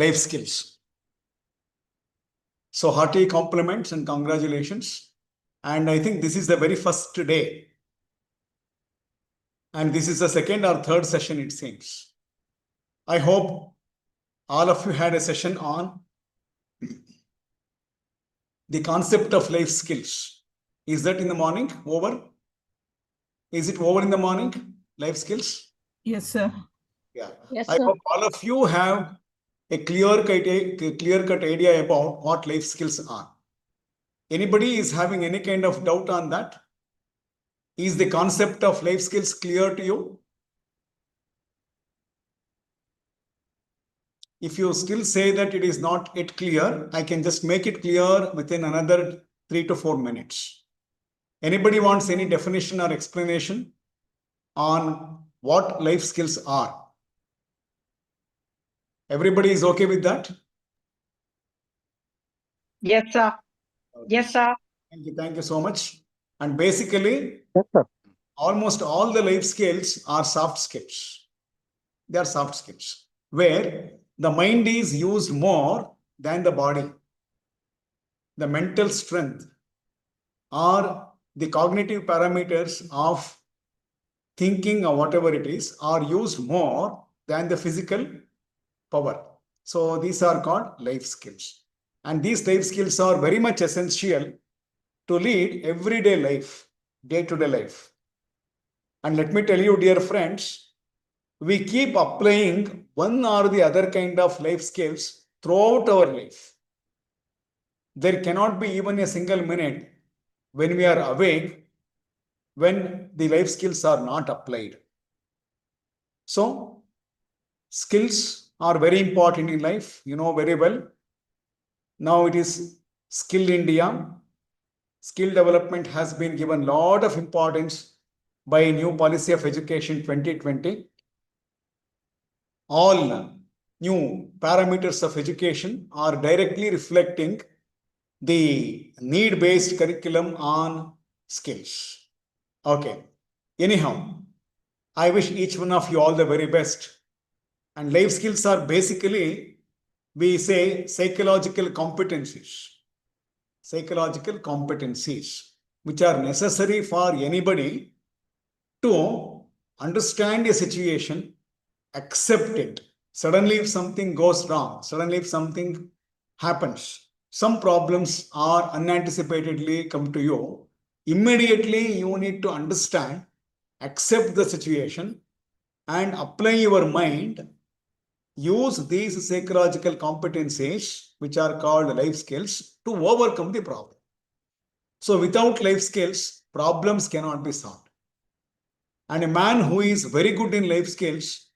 life skills. So hearty compliments and congratulations. And I think this is the very first day. And this is the second or third session, it seems. I hope all of you had a session on the concept of life skills. Is that in the morning over? Is it over in the morning? Life skills? Yes, sir. Yeah. Yes, I sir. hope all of you have a clear-cut idea about what life skills are. Anybody is having any kind of doubt on that? Is the concept of life skills clear to you? If you still say that it is not yet clear, I can just make it clear within another 3 to 4 minutes. Anybody wants any definition or explanation on what life skills are? Everybody is okay with that? Yes, sir. Yes, sir. Thank you so much. And basically, Yes, sir. almost all the life skills are soft skills. They are soft skills, where the mind is used more than the body. The mental strength or the cognitive parameters of thinking or whatever it is are used more than the physical power. So these are called life skills. And these life skills are very much essential to lead everyday life, day-to-day life. And let me tell you, dear friends, we keep applying one or the other kind of life skills throughout our life. There cannot be even a single minute when we are awake when the life skills are not applied. So, skills are very important in life, you know very well. Now it is Skill India. Skill development has been given a lot of importance by new policy of education 2020. All new parameters of education are directly reflecting the need-based curriculum on skills. Okay. Anyhow, I wish each one of you all the very best. And life skills are basically, we say, psychological competencies. Psychological competencies, which are necessary for anybody to understand a situation, accept it. Suddenly, if something goes wrong, suddenly, if something happens, some problems are unanticipatedly come to you, immediately you need to understand, accept the situation, and apply your mind. Use these psychological competencies, which are called life skills, to overcome the problem. So, without life skills, problems cannot be solved. And a man who is very good in life skills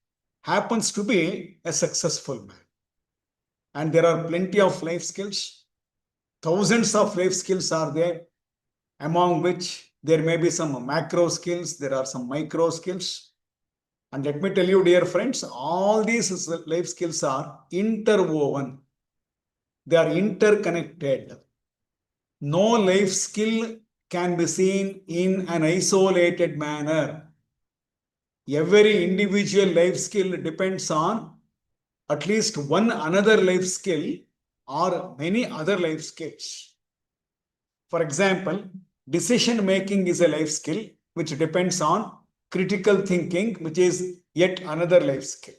happens to be a successful man. And there are plenty of life skills. Thousands of life skills are there, among which there may be some macro skills, there are some micro skills. And let me tell you, dear friends, all these life skills are interwoven. They are interconnected. No life skill can be seen in an isolated manner. Every individual life skill depends on at least one another life skill or many other life skills. For example, decision making is a life skill which depends on critical thinking, which is yet another life skill.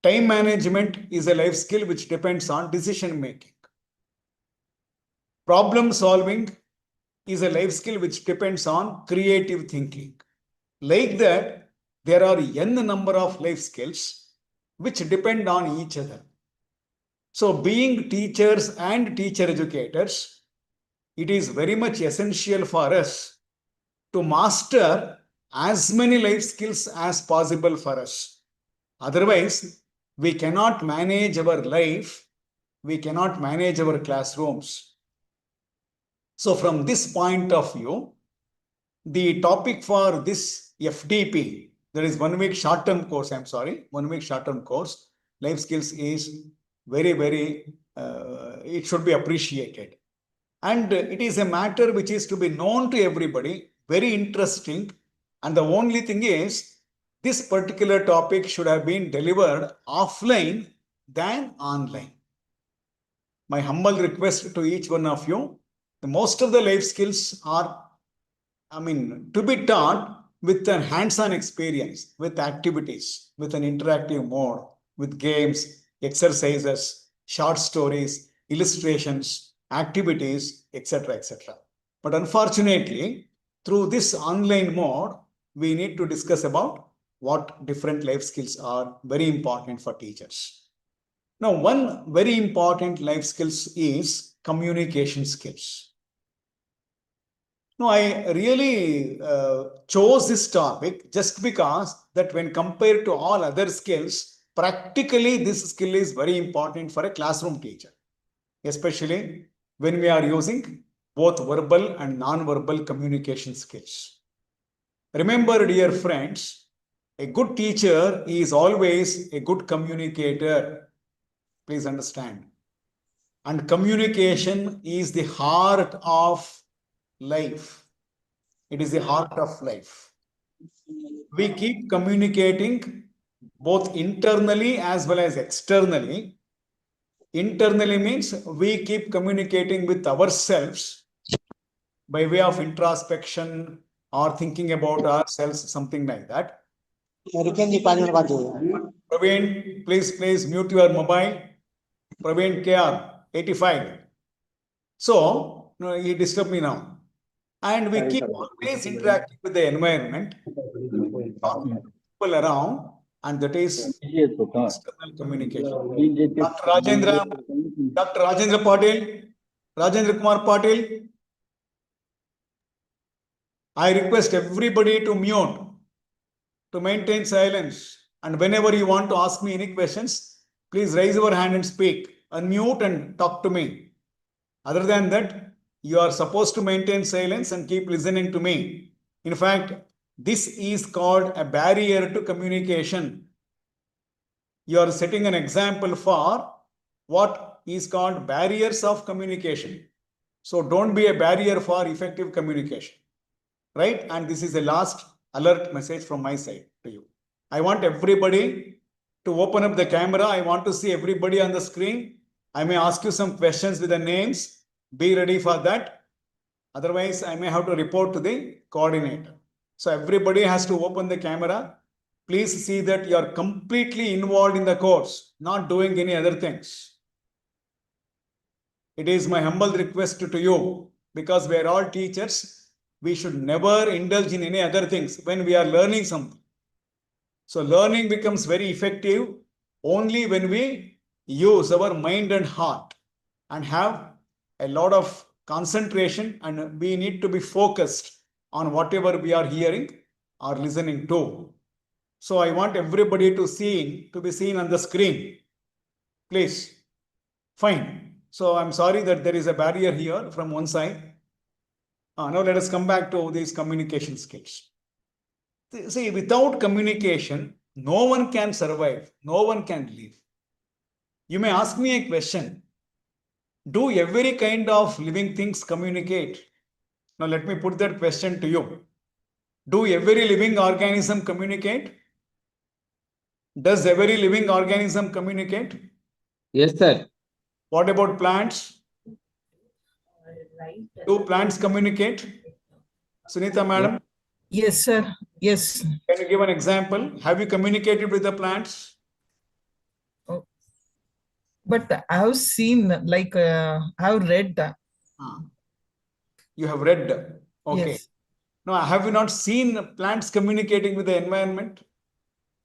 Time management is a life skill which depends on decision making. Problem solving is a life skill which depends on creative thinking. Like that, there are n number of life skills which depend on each other. So, being teachers and teacher educators, it is very much essential for us to master as many life skills as possible for us. Otherwise, we cannot manage our life, we cannot manage our classrooms. So, from this point of view, the topic for this FDP, there is 1 week short-term course, 1 week short-term course, life skills is very, it should be appreciated. And it is a matter which is to be known to everybody, very interesting. And the only thing is, this particular topic should have been delivered offline than online. My humble request to each one of you, the most of the life skills are, to be taught with a hands-on experience, with activities, with an interactive mode, with games, exercises, short stories, illustrations, activities, etc., etc. But unfortunately, through this online mode, we need to discuss about what different life skills are very important for teachers. Now, one very important life skills is communication skills. No, I really chose this topic just because that when compared to all other skills, practically this skill is very important for a classroom teacher, especially when we are using both verbal and non-verbal communication skills. Remember, dear friends, a good teacher is always a good communicator. Please understand. And communication is the heart of life. It is the heart of life. We keep communicating both internally as well as externally. Internally means we keep communicating with ourselves by way of introspection or thinking about ourselves, something like that. Praveen, please mute your mobile. Praveen KR, 85. So, no, he disturbed me now. And we keep always interacting with the environment, people around, and that is external communication. Dr. Rajendra Patil, Rajendra Kumar Patil, I request everybody to mute, to maintain silence. And whenever you want to ask me any questions, please raise your hand and speak. Unmute and talk to me. Other than that, you are supposed to maintain silence and keep listening to me. In fact, this is called a barrier to communication. You are setting an example for what is called barriers of communication. So don't be a barrier for effective communication, right? And this is the last alert message from my side to you. I want everybody to open up the camera. I want to see everybody on the screen. I may ask you some questions with the names. Be ready for that. Otherwise, I may have to report to the coordinator. So everybody has to open the camera. Please see that you are completely involved in the course, not doing any other things. It is my humble request to you, because we are all teachers. We should never indulge in any other things when we are learning something. So learning becomes very effective only when we use our mind and heart and have a lot of concentration, and we need to be focused on whatever we are hearing or listening to. So I want everybody to be seen on the screen. Please. Fine. So I'm sorry that there is a barrier here from one side. Now let us come back to these communication skills. See, without communication, no one can survive. No one can live. You may ask me a question. Do every kind of living things communicate? Now let me put that question to you. Do every living organism communicate? Does every living organism communicate? Yes, sir. What about plants? Do plants communicate? Sunita madam? Yes, sir. Yes. Can you give an example? Have you communicated with the plants? But I have seen, like, I have read that. You have read. Okay. Yes. Now, have you not seen plants communicating with the environment,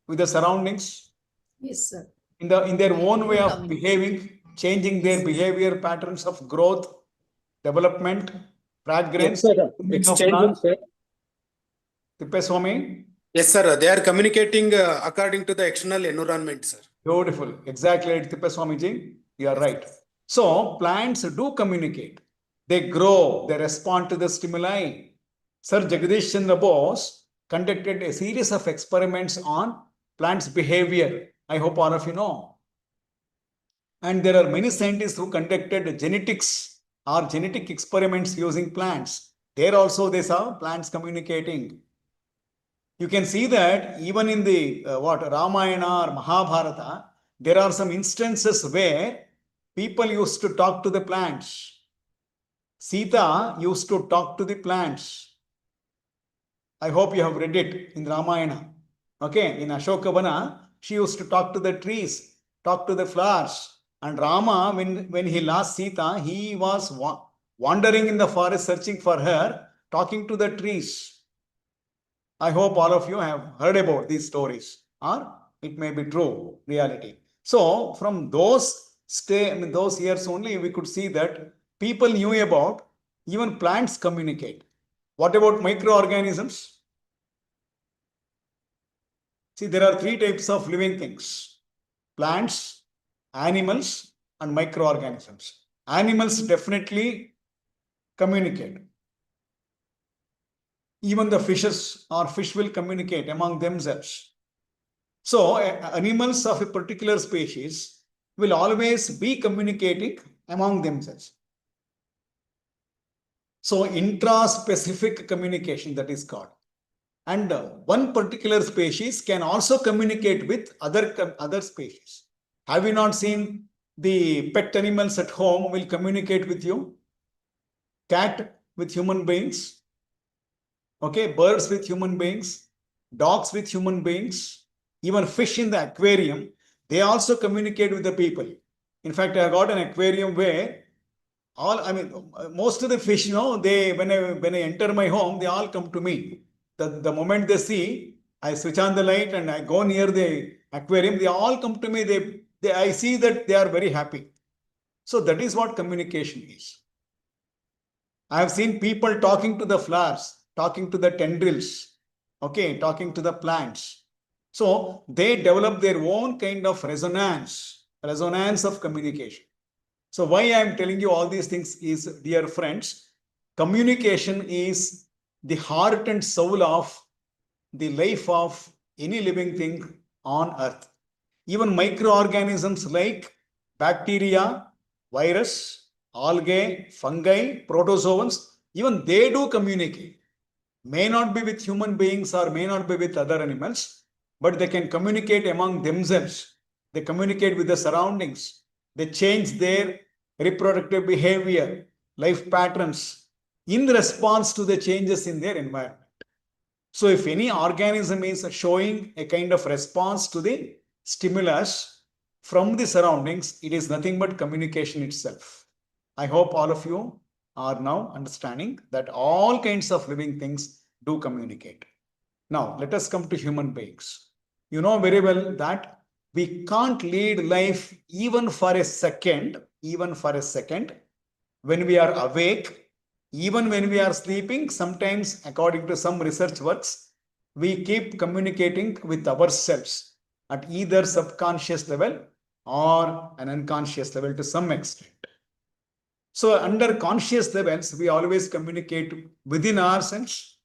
with the surroundings? Yes, sir. In their own way of behaving, changing their behavior patterns of growth, development, fragrance. Yes, sir. Exchanging, sir. Tippeswamy? Yes, sir. They are communicating according to the external environment, sir. Beautiful. Exactly, Tippeswamiji. You are right. So, plants do communicate. They grow, they respond to the stimuli. Sir Jagadish Chandra Bose conducted a series of experiments on plants' behavior. I hope all of you know. And there are many scientists who conducted genetics or genetic experiments using plants. There also they saw plants communicating. You can see that even in the Ramayana or Mahabharata, there are some instances where people used to talk to the plants. Sita used to talk to the plants. I hope you have read it in Ramayana. Okay, in Ashokavana, she used to talk to the trees, talk to the flowers. And Rama, when he lost Sita, he was wandering in the forest searching for her, talking to the trees. I hope all of you have heard about these stories, or it may be true reality. So from those years only, we could see that people knew about even plants communicate. What about microorganisms? See, there are three types of living things: plants, animals, and microorganisms. Animals definitely communicate. Even the fishes or fish will communicate among themselves. So, animals of a particular species will always be communicating among themselves. So, intra-specific communication, that is called. And one particular species can also communicate with other species. Have you not seen the pet animals at home will communicate with you? Cat with human beings. Okay, birds with human beings, dogs with human beings, even fish in the aquarium, they also communicate with the people. In fact, I got an aquarium where most of the fish, when I enter my home, they all come to me. The moment they see, I switch on the light and I go near the aquarium, they all come to me. I see that they are very happy. So that is what communication is. I have seen people talking to the flowers, talking to the tendrils, okay, talking to the plants. So they develop their own kind of resonance of communication. So why I am telling you all these things is, dear friends, communication is the heart and soul of the life of any living thing on earth. Even microorganisms like bacteria, virus, algae, fungi, protozoans, even they do communicate. May not be with human beings or may not be with other animals, but they can communicate among themselves. They communicate with the surroundings. They change their reproductive behavior, life patterns in response to the changes in their environment. So if any organism is showing a kind of response to the stimulus from the surroundings, it is nothing but communication itself. I hope all of you are now understanding that all kinds of living things do communicate. Now, let us come to human beings. You know very well that we can't lead life even for a second, when we are awake, even when we are sleeping. Sometimes, according to some research works, we keep communicating with ourselves at either subconscious level or an unconscious level to some extent. So under conscious levels, we always communicate within ourselves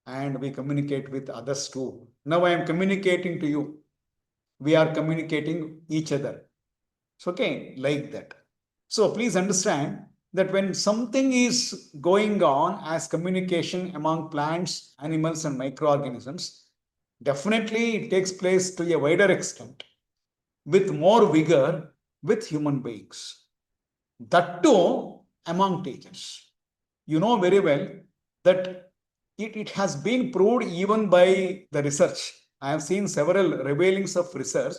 and we communicate with others too. Now I am communicating to you. We are communicating each other. So, okay, like that. So please understand that when something is going on as communication among plants, animals, and microorganisms, definitely it takes place to a wider extent, with more vigor with human beings. That too among teachers. You know very well that it has been proved even by the research. I have seen several revealings of research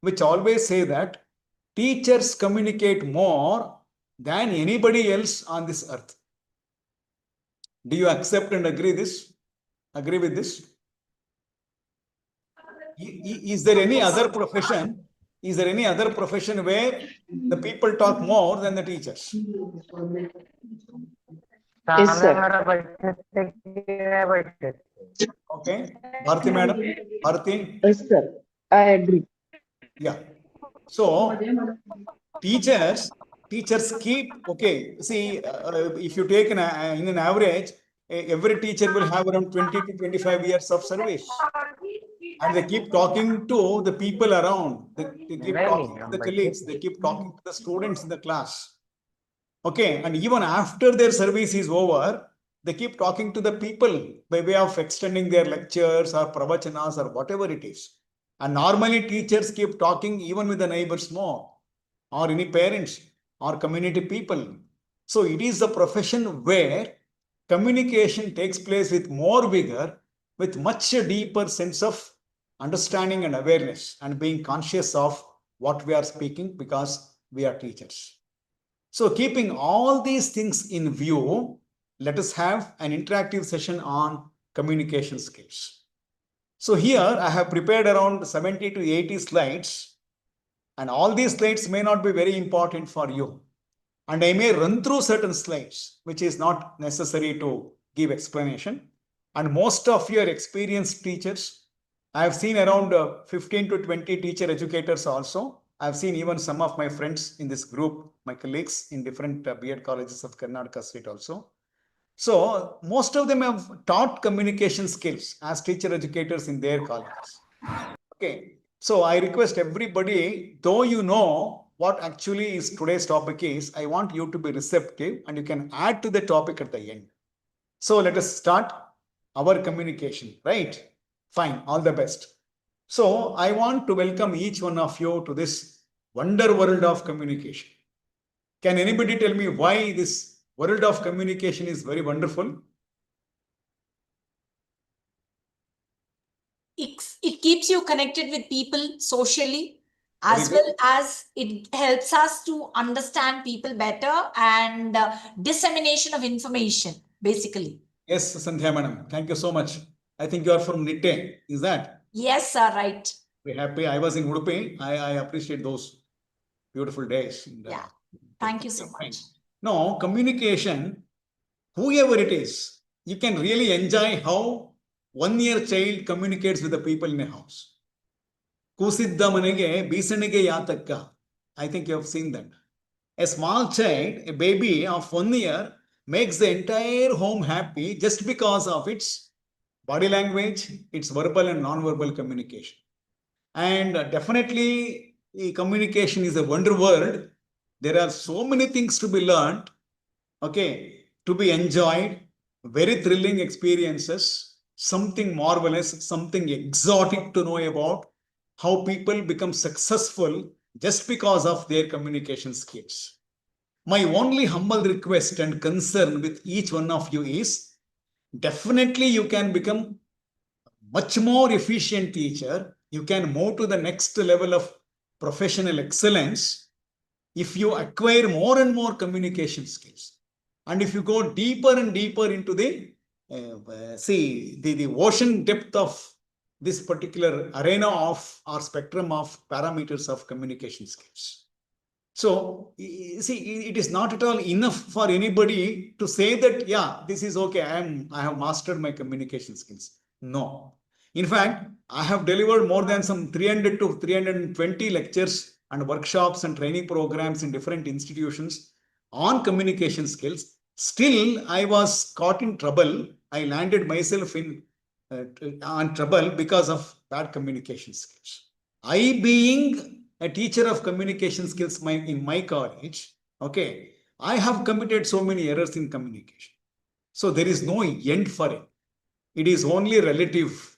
which always say that teachers communicate more than anybody else on this earth. Do you accept and agree with this? Is there any other profession? Is there any other profession where the people talk more than the teachers? Yes, sir. Okay. Bharti madam? Bharti? Yes, sir. I agree. Yeah. So teachers keep, okay, see, if you take in an average, every teacher will have around 20 to 25 years of service. And they keep talking to the people around. They keep talking to the colleagues. They keep talking to the students in the class. Okay. And even after their service is over, they keep talking to the people by way of extending their lectures or pravachanas or whatever it is. And normally teachers keep talking even with the neighbors more, or any parents or community people. So it is the profession where communication takes place with more vigor, with much deeper sense of understanding and awareness and being conscious of what we are speaking because we are teachers. So keeping all these things in view, let us have an interactive session on communication skills. So here I have prepared around 70 to 80 slides, and all these slides may not be very important for you. And I may run through certain slides, which is not necessary to give explanation. And most of your experienced teachers, I have seen around 15 to 20 teacher educators also. I've seen even some of my friends in this group, my colleagues in different B.Ed colleges of Karnataka state also. So most of them have taught communication skills as teacher educators in their colleges. Okay, so I request everybody, though you know what actually is today's topic is, I want you to be receptive and you can add to the topic at the end. So let us start our communication, right? Fine, all the best. So I want to welcome each one of you to this wonder world of communication. Can anybody tell me why this world of communication is very wonderful? It keeps you connected with people socially, Very as good. well as it helps us to understand people better and dissemination of information, basically. Yes, Sandhya madam, thank you so much. I think you are from Nitte, is that? Yes, sir, right. We're happy. I was in Udupi. I appreciate those beautiful days. Yeah. Thank you so fine. much. No, communication, whoever it is, you can really enjoy how 1 year child communicates with the people in a house. Kusidda manege, bisanige yatakka. I think you have seen that. A small child, a baby of 1 year, makes the entire home happy just because of its body language, its verbal and non-verbal communication. And definitely, communication is a wonder world. There are so many things to be learned, okay, to be enjoyed, very thrilling experiences, something marvelous, something exotic to know about, how people become successful just because of their communication skills. My only humble request and concern with each one of you is definitely you can become much more efficient teacher. You can move to the next level of professional excellence if you acquire more and more communication skills. And if you go deeper and deeper into the ocean depth of this particular arena of or spectrum of parameters of communication skills. So, see, it is not at all enough for anybody to say that, yeah, this is okay. I have mastered my communication skills. No. In fact, I have delivered more than some 300 to 320 lectures and workshops and training programs in different institutions on communication skills. Still, I was caught in trouble. I landed myself in on trouble because of bad communication skills. I being a teacher of communication skills in my college, okay, I have committed so many errors in communication. So there is no end for it. It is only relative.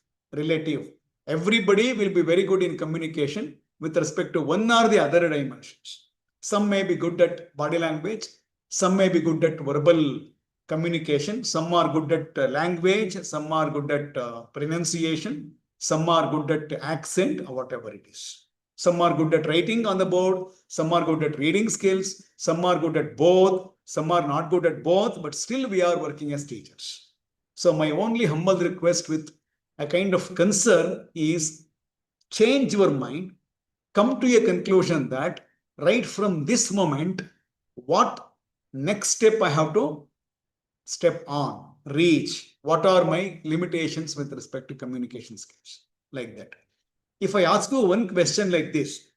Everybody will be very good in communication with respect to one or the other dimensions. Some may be good at body language. Some may be good at verbal communication. Some are good at language. Some are good at pronunciation. Some are good at accent or whatever it is. Some are good at writing on the board. Some are good at reading skills. Some are good at both. Some are not good at both, but still we are working as teachers. So my only humble request with a kind of concern is change your mind, come to a conclusion that right from this moment, what next step I have to step on, reach, what are my limitations with respect to communication skills, like that. If I ask you one question like this,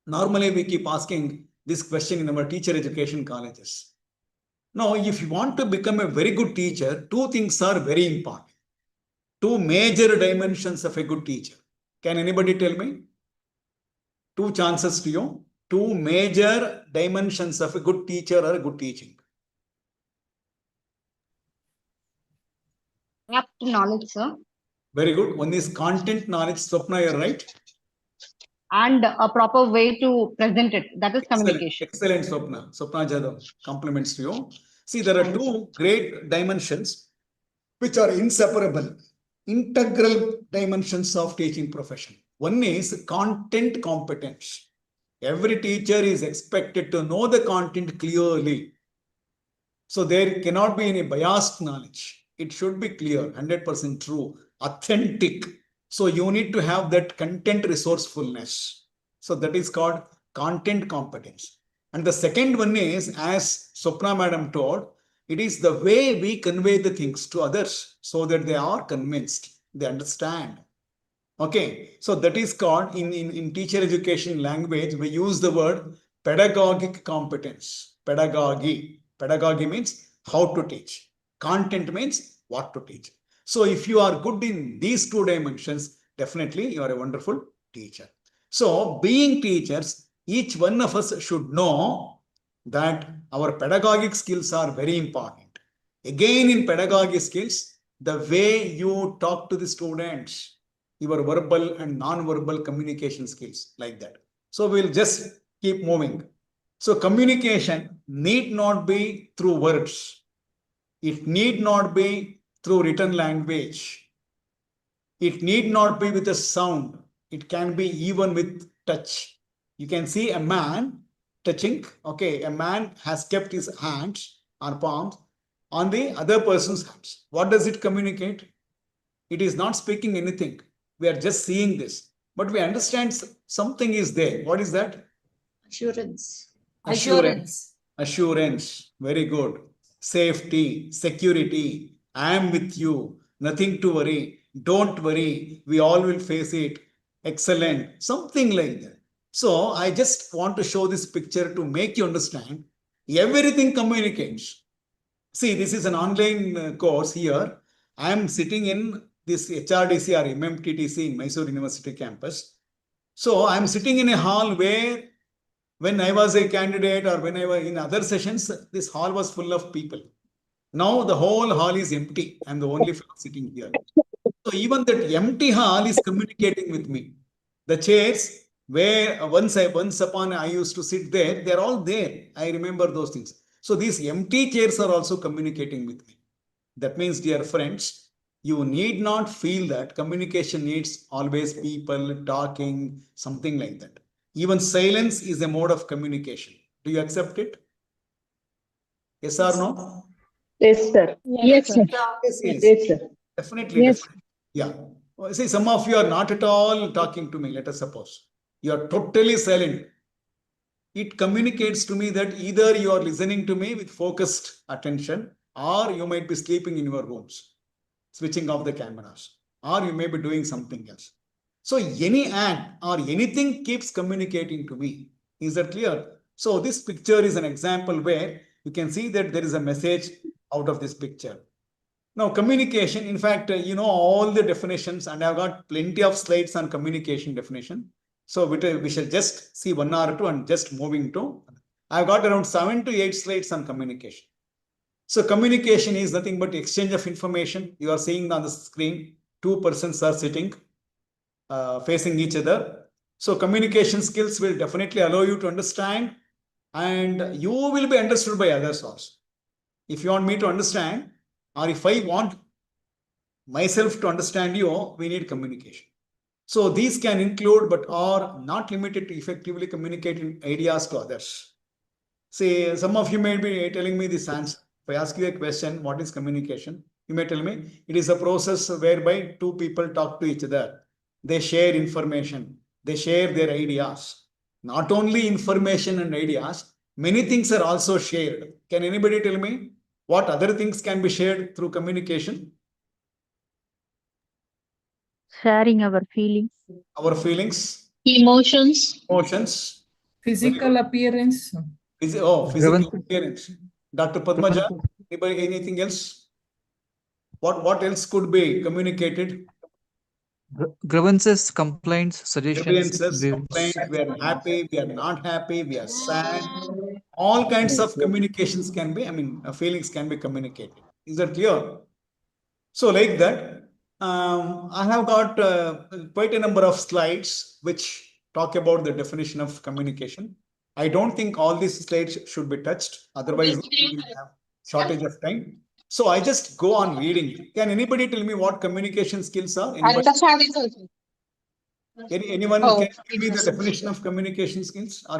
normally we keep asking this question in our teacher education colleges. Now, if you want to become a very good teacher, two things are very important. Two major dimensions of a good teacher. Can anybody tell me? Two chances to you. Two major dimensions of a good teacher or a good teaching. Apt knowledge, sir. Very good. One is content knowledge. Swapna, you're right. And a proper way to present it. That is Excellent, communication. excellent, Swapna. Swapna Jadhav, compliments to you. See, there are two great dimensions which are inseparable, integral dimensions of teaching profession. One is content competence. Every teacher is expected to know the content clearly. So there cannot be any biased knowledge. It should be clear, 100% true, authentic. So you need to have that content resourcefulness. So that is called content competence. And the second one is, as Swapna madam told, it is the way we convey the things to others so that they are convinced, they understand. Okay, so that is called in teacher education language, we use the word pedagogic competence. Pedagogy. Pedagogy means how to teach. Content means what to teach. So if you are good in these two dimensions, definitely you are a wonderful teacher. So being teachers, each one of us should know that our pedagogic skills are very important. Again, in pedagogic skills, the way you talk to the students, your verbal and non-verbal communication skills, like that. So we'll just keep moving. So communication need not be through words. It need not be through written language. It need not be with a sound. It can be even with touch. You can see a man touching. Okay, a man has kept his hands or palms on the other person's hands. What does it communicate? It is not speaking anything. We are just seeing this, but we understand something is there. What is that? Assurance. Assurance. Very good. Safety, security. I am with you. Nothing to worry. Don't worry. We all will face it. Excellent. Something like that. So I just want to show this picture to make you understand everything communicates. See, this is an online course here. I am sitting in this HRDC or MMTTC in Mysore University campus. So I am sitting in a hall where when I was a candidate or when I was in other sessions, this hall was full of people. Now the whole hall is empty. I'm the only fellow sitting here. So even that empty hall is communicating with me. The chairs where once upon I used to sit there, they're all there. I remember those things. So these empty chairs are also communicating with me. That means, dear friends, you need not feel that communication needs always people talking, something like that. Even silence is a mode of communication. Do you accept it? Yes or no? Yes, sir. Yes, sir. Yes, yes. Yes, sir. Definitely, Yes. definitely. Yeah. See, some of you are not at all talking to me, let us suppose. You are totally silent. It communicates to me that either you are listening to me with focused attention, or you might be sleeping in your rooms, switching off the cameras, or you may be doing something else. So any ad or anything keeps communicating to me. Is that clear? So this picture is an example where you can see that there is a message out of this picture. Now, communication, in fact, you know all the definitions, and I've got plenty of slides on communication definition. So we shall just see one or two and just moving to, I've got around 7 to 8 slides on communication. So communication is nothing but exchange of information. You are seeing on the screen, two persons are sitting, facing each other. So communication skills will definitely allow you to understand, and you will be understood by others also. If you want me to understand, or if I want myself to understand you, we need communication. So these can include, but are not limited to effectively communicating ideas to others. Say, some of you may be telling me this answer. If I ask you a question, what is communication? You may tell me, it is a process whereby two people talk to each other. They share information. They share their ideas. Not only information and ideas, many things are also shared. Can anybody tell me what other things can be shared through communication? Sharing our feelings. Our feelings, Emotions. emotions, Physical appearance. physical Grievances. appearance. Dr. Padmaja, anybody, anything else? What else could be communicated? Grievances, complaints, suggestions, Grievances, views. complaints, we are happy, we are not happy, we are sad. All kinds of communications can be, feelings can be communicated. Is that clear? So like that. I have got quite a number of slides which talk about the definition of communication. I don't think all these slides should be touched. Otherwise, we will have shortage of time. So I just go on reading. Can anybody tell me what communication skills are? Anybody? Anyone can give me the definition of communication skills? Or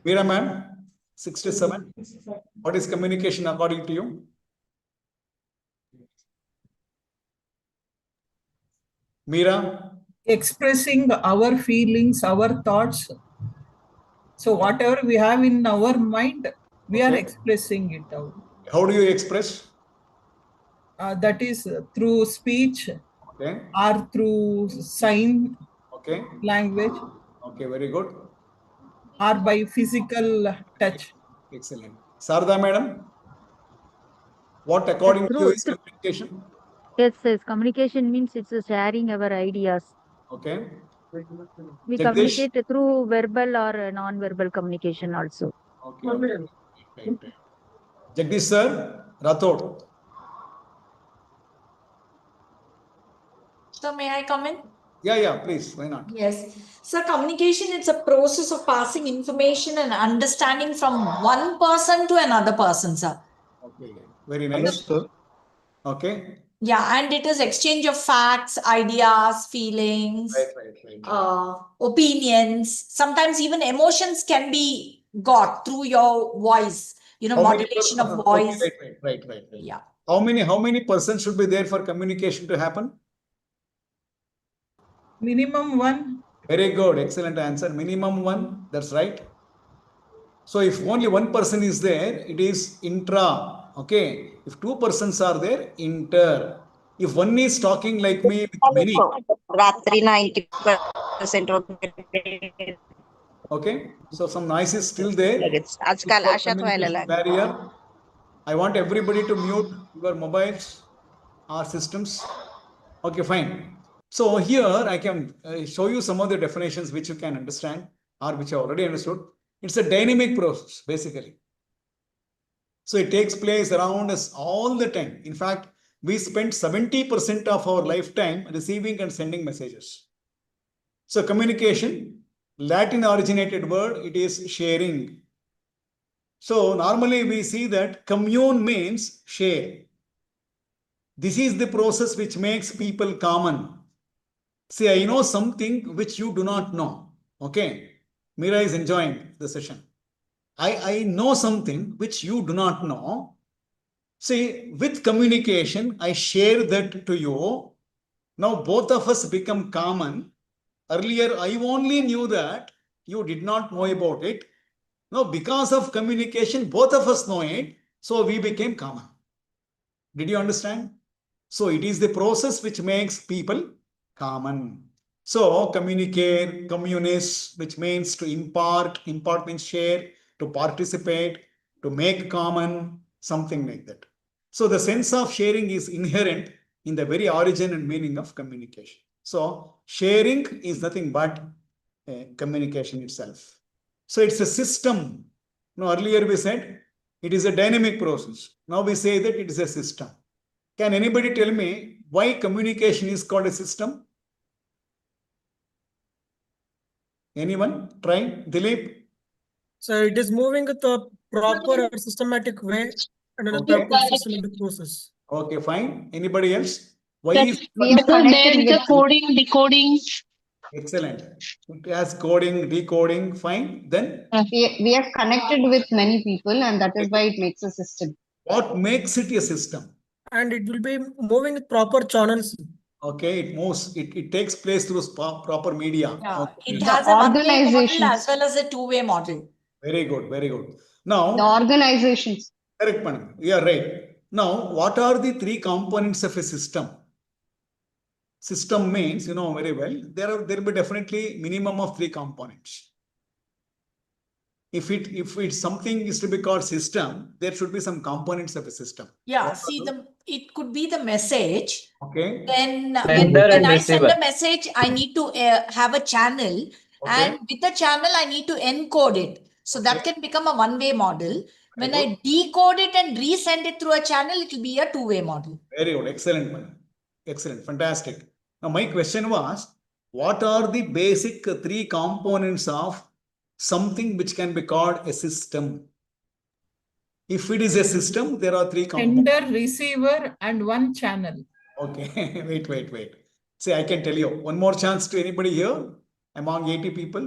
Meera ma'am, 67. What is communication according to you? Meera? Expressing our feelings, our thoughts. So whatever we have in our mind, we are Okay. expressing it out. How do you express? That is through speech Okay. or through sign Okay. language Okay, very good. or by physical touch. Excellent. Sarada madam, what according to you is communication? Yes, yes. Communication means it's sharing our ideas. Okay. We Jagdish? communicate through verbal or non-verbal communication also. Okay. Okay. Right. Jagdish sir, Rathod. So may I come in? Yeah, please. Why not? Yes. So communication, it's a process of passing information and understanding from one person to another person, sir. Okay. Very nice. Okay. Yeah, and it is exchange of facts, ideas, feelings, Right. opinions. Sometimes even emotions can be got through your voice, How many modulation of okay, voice. Right. Yeah. How many persons should be there for communication to happen? Minimum one. Very good. Excellent answer. Minimum one. That's right. So if only one person is there, it is intra. Okay. If two persons are there, inter. If one is talking like me with many. रात्री 90% Okay. So some noise is still there. आजकाल For अशात व्हायला communication लागलं. barrier. I want everybody to mute your mobiles or systems. Okay, fine. So here I can show you some of the definitions which you can understand or which you already understood. It's a dynamic process, basically. So it takes place around us all the time. In fact, we spend 70% of our lifetime receiving and sending messages. So communication, Latin originated word, it is sharing. So normally we see that commune means share. This is the process which makes people common. See, I know something which you do not know. Okay. Meera is enjoying the session. I know something which you do not know. See, with communication, I share that to you. Now both of us become common. Earlier, I only knew that. You did not know about it. Now, because of communication, both of us know it. So we became common. Did you understand? So it is the process which makes people common. So communicate, communis, which means to impart means share, to participate, to make common, something like that. So the sense of sharing is inherent in the very origin and meaning of communication. So sharing is nothing but communication itself. So it's a system. Now earlier we said it is a dynamic process. Now we say that it is a system. Can anybody tell me why communication is called a system? Anyone? Try. Dilip? So it is moving with a proper or systematic way and in a Okay. proper systematic process. Okay, fine. Anybody else? Why is We are connected with coding, decoding. excellent? It has coding, decoding, fine. Then we are connected with many people, and that is why it makes a system. what makes it a system? And it will be moving with proper channels. Okay, it moves, it takes place through proper media. Yeah, Okay. it has a one-way model organizations. as well as a two-way model. Very good, very good. The Now, organizations. correct, madam. You are right. Now, what are the three components of a system? System means, you know very well, there will be definitely minimum of three components. If it's something is to be called system, there should be some components of a system. Yeah, see it could be the message. Okay. Then Sender when and I send receiver. a message, I need to have a channel, Okay. and with the channel, I need to encode it. So that can become a one-way model. When I decode it and resend it through a channel, it will be a two-way model. Very good. Excellent, madam. Excellent. Fantastic. Now, my question was, what are the basic three components of something which can be called a system? If it is a system, there are three components. Sender, receiver, and one channel. Okay, wait. See, I can tell you. One more chance to anybody here among 80 people.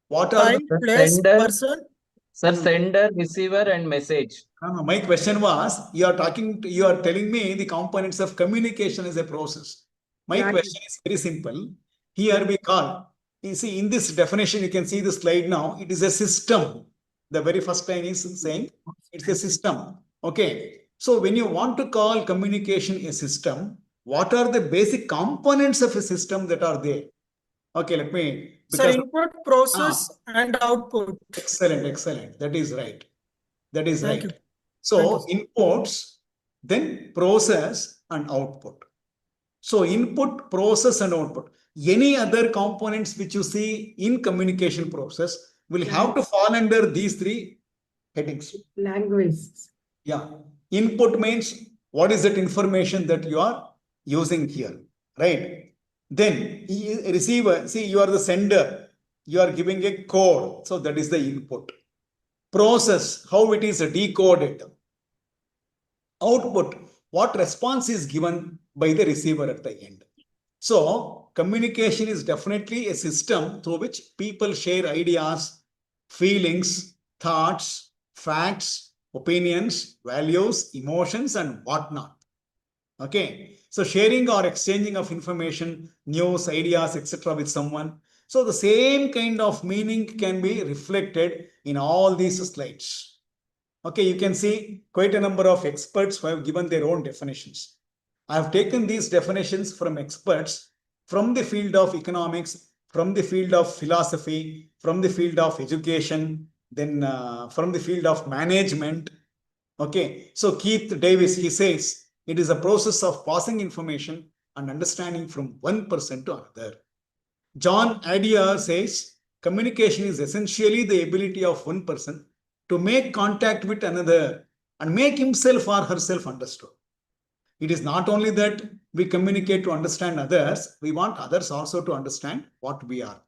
What are Time, place, person. Sir, sender, receiver, and message. my question was, you are telling me the components of communication is a process. My question is very simple. Here we call, you see, in this definition, you can see the slide now, it is a system. The very first line is saying it's a system. Okay. So when you want to call communication a system, what are the basic components of a system that are there? Okay, let me. Sir, input, process, and output. Excellent. That is right. Thank you. So inputs, then process and output. So input, process, and output. Any other components which you see in communication process will have to fall under these three headings. Language. Yeah. Input means what is that information that you are using here, right? Then receiver, see, you are the sender. You are giving a code. So that is the input. Process, how it is decoded. Output, what response is given by the receiver at the end. So communication is definitely a system through which people share ideas, feelings, thoughts, facts, opinions, values, emotions, and whatnot. Okay. So sharing or exchanging of information, news, ideas, etc. with someone. So the same kind of meaning can be reflected in all these slides. Okay, you can see quite a number of experts who have given their own definitions. I have taken these definitions from experts from the field of economics, from the field of philosophy, from the field of education, then from the field of management. Okay, so Keith Davis, he says, it is a process of passing information and understanding from one person to another. John Adair says, communication is essentially the ability of one person to make contact with another and make himself or herself understood. It is not only that we communicate to understand others, we want others also to understand what we are.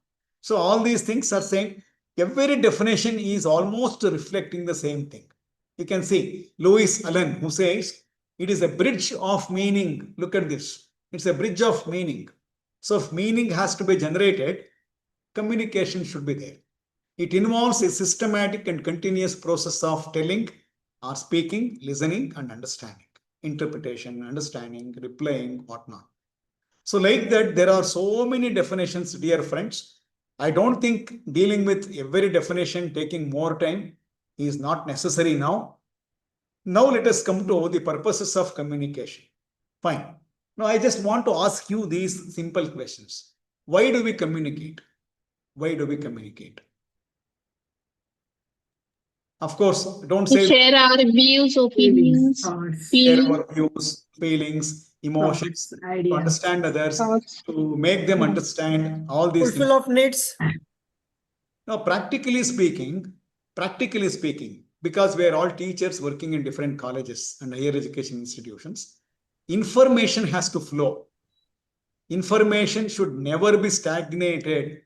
So all these things are saying every definition is almost reflecting the same thing. You can see Lewis Allen, who says it is a bridge of meaning. Look at this. It's a bridge of meaning. So if meaning has to be generated, communication should be there. It involves a systematic and continuous process of telling or speaking, listening, and understanding. Interpretation, understanding, replying, whatnot. So like that, there are so many definitions, dear friends. I don't think dealing with every definition taking more time is not necessary now. Now let us come to the purposes of communication. Fine. Now I just want to ask you these simple questions. Why do we communicate? Why do we communicate? Of course, don't say share our views, opinions, share our views, feelings, emotions, to understand others, to make them understand all these things. Fulfill of needs. Now, practically speaking, because we are all teachers working in different colleges and higher education institutions, information has to flow. Information should never be stagnated.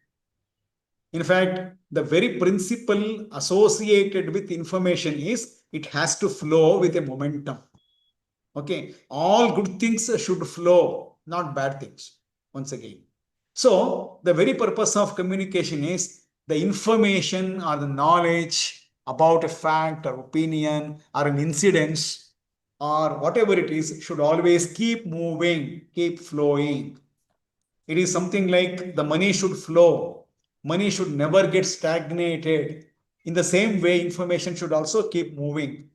In fact, the very principle associated with information is it has to flow with a momentum. Okay, all good things should flow, not bad things. Once again. So the very purpose of communication is the information or the knowledge about a fact or opinion or an incident or whatever it is should always keep moving, keep flowing. It is something like the money should flow. Money should never get stagnated. In the same way, information should also keep moving.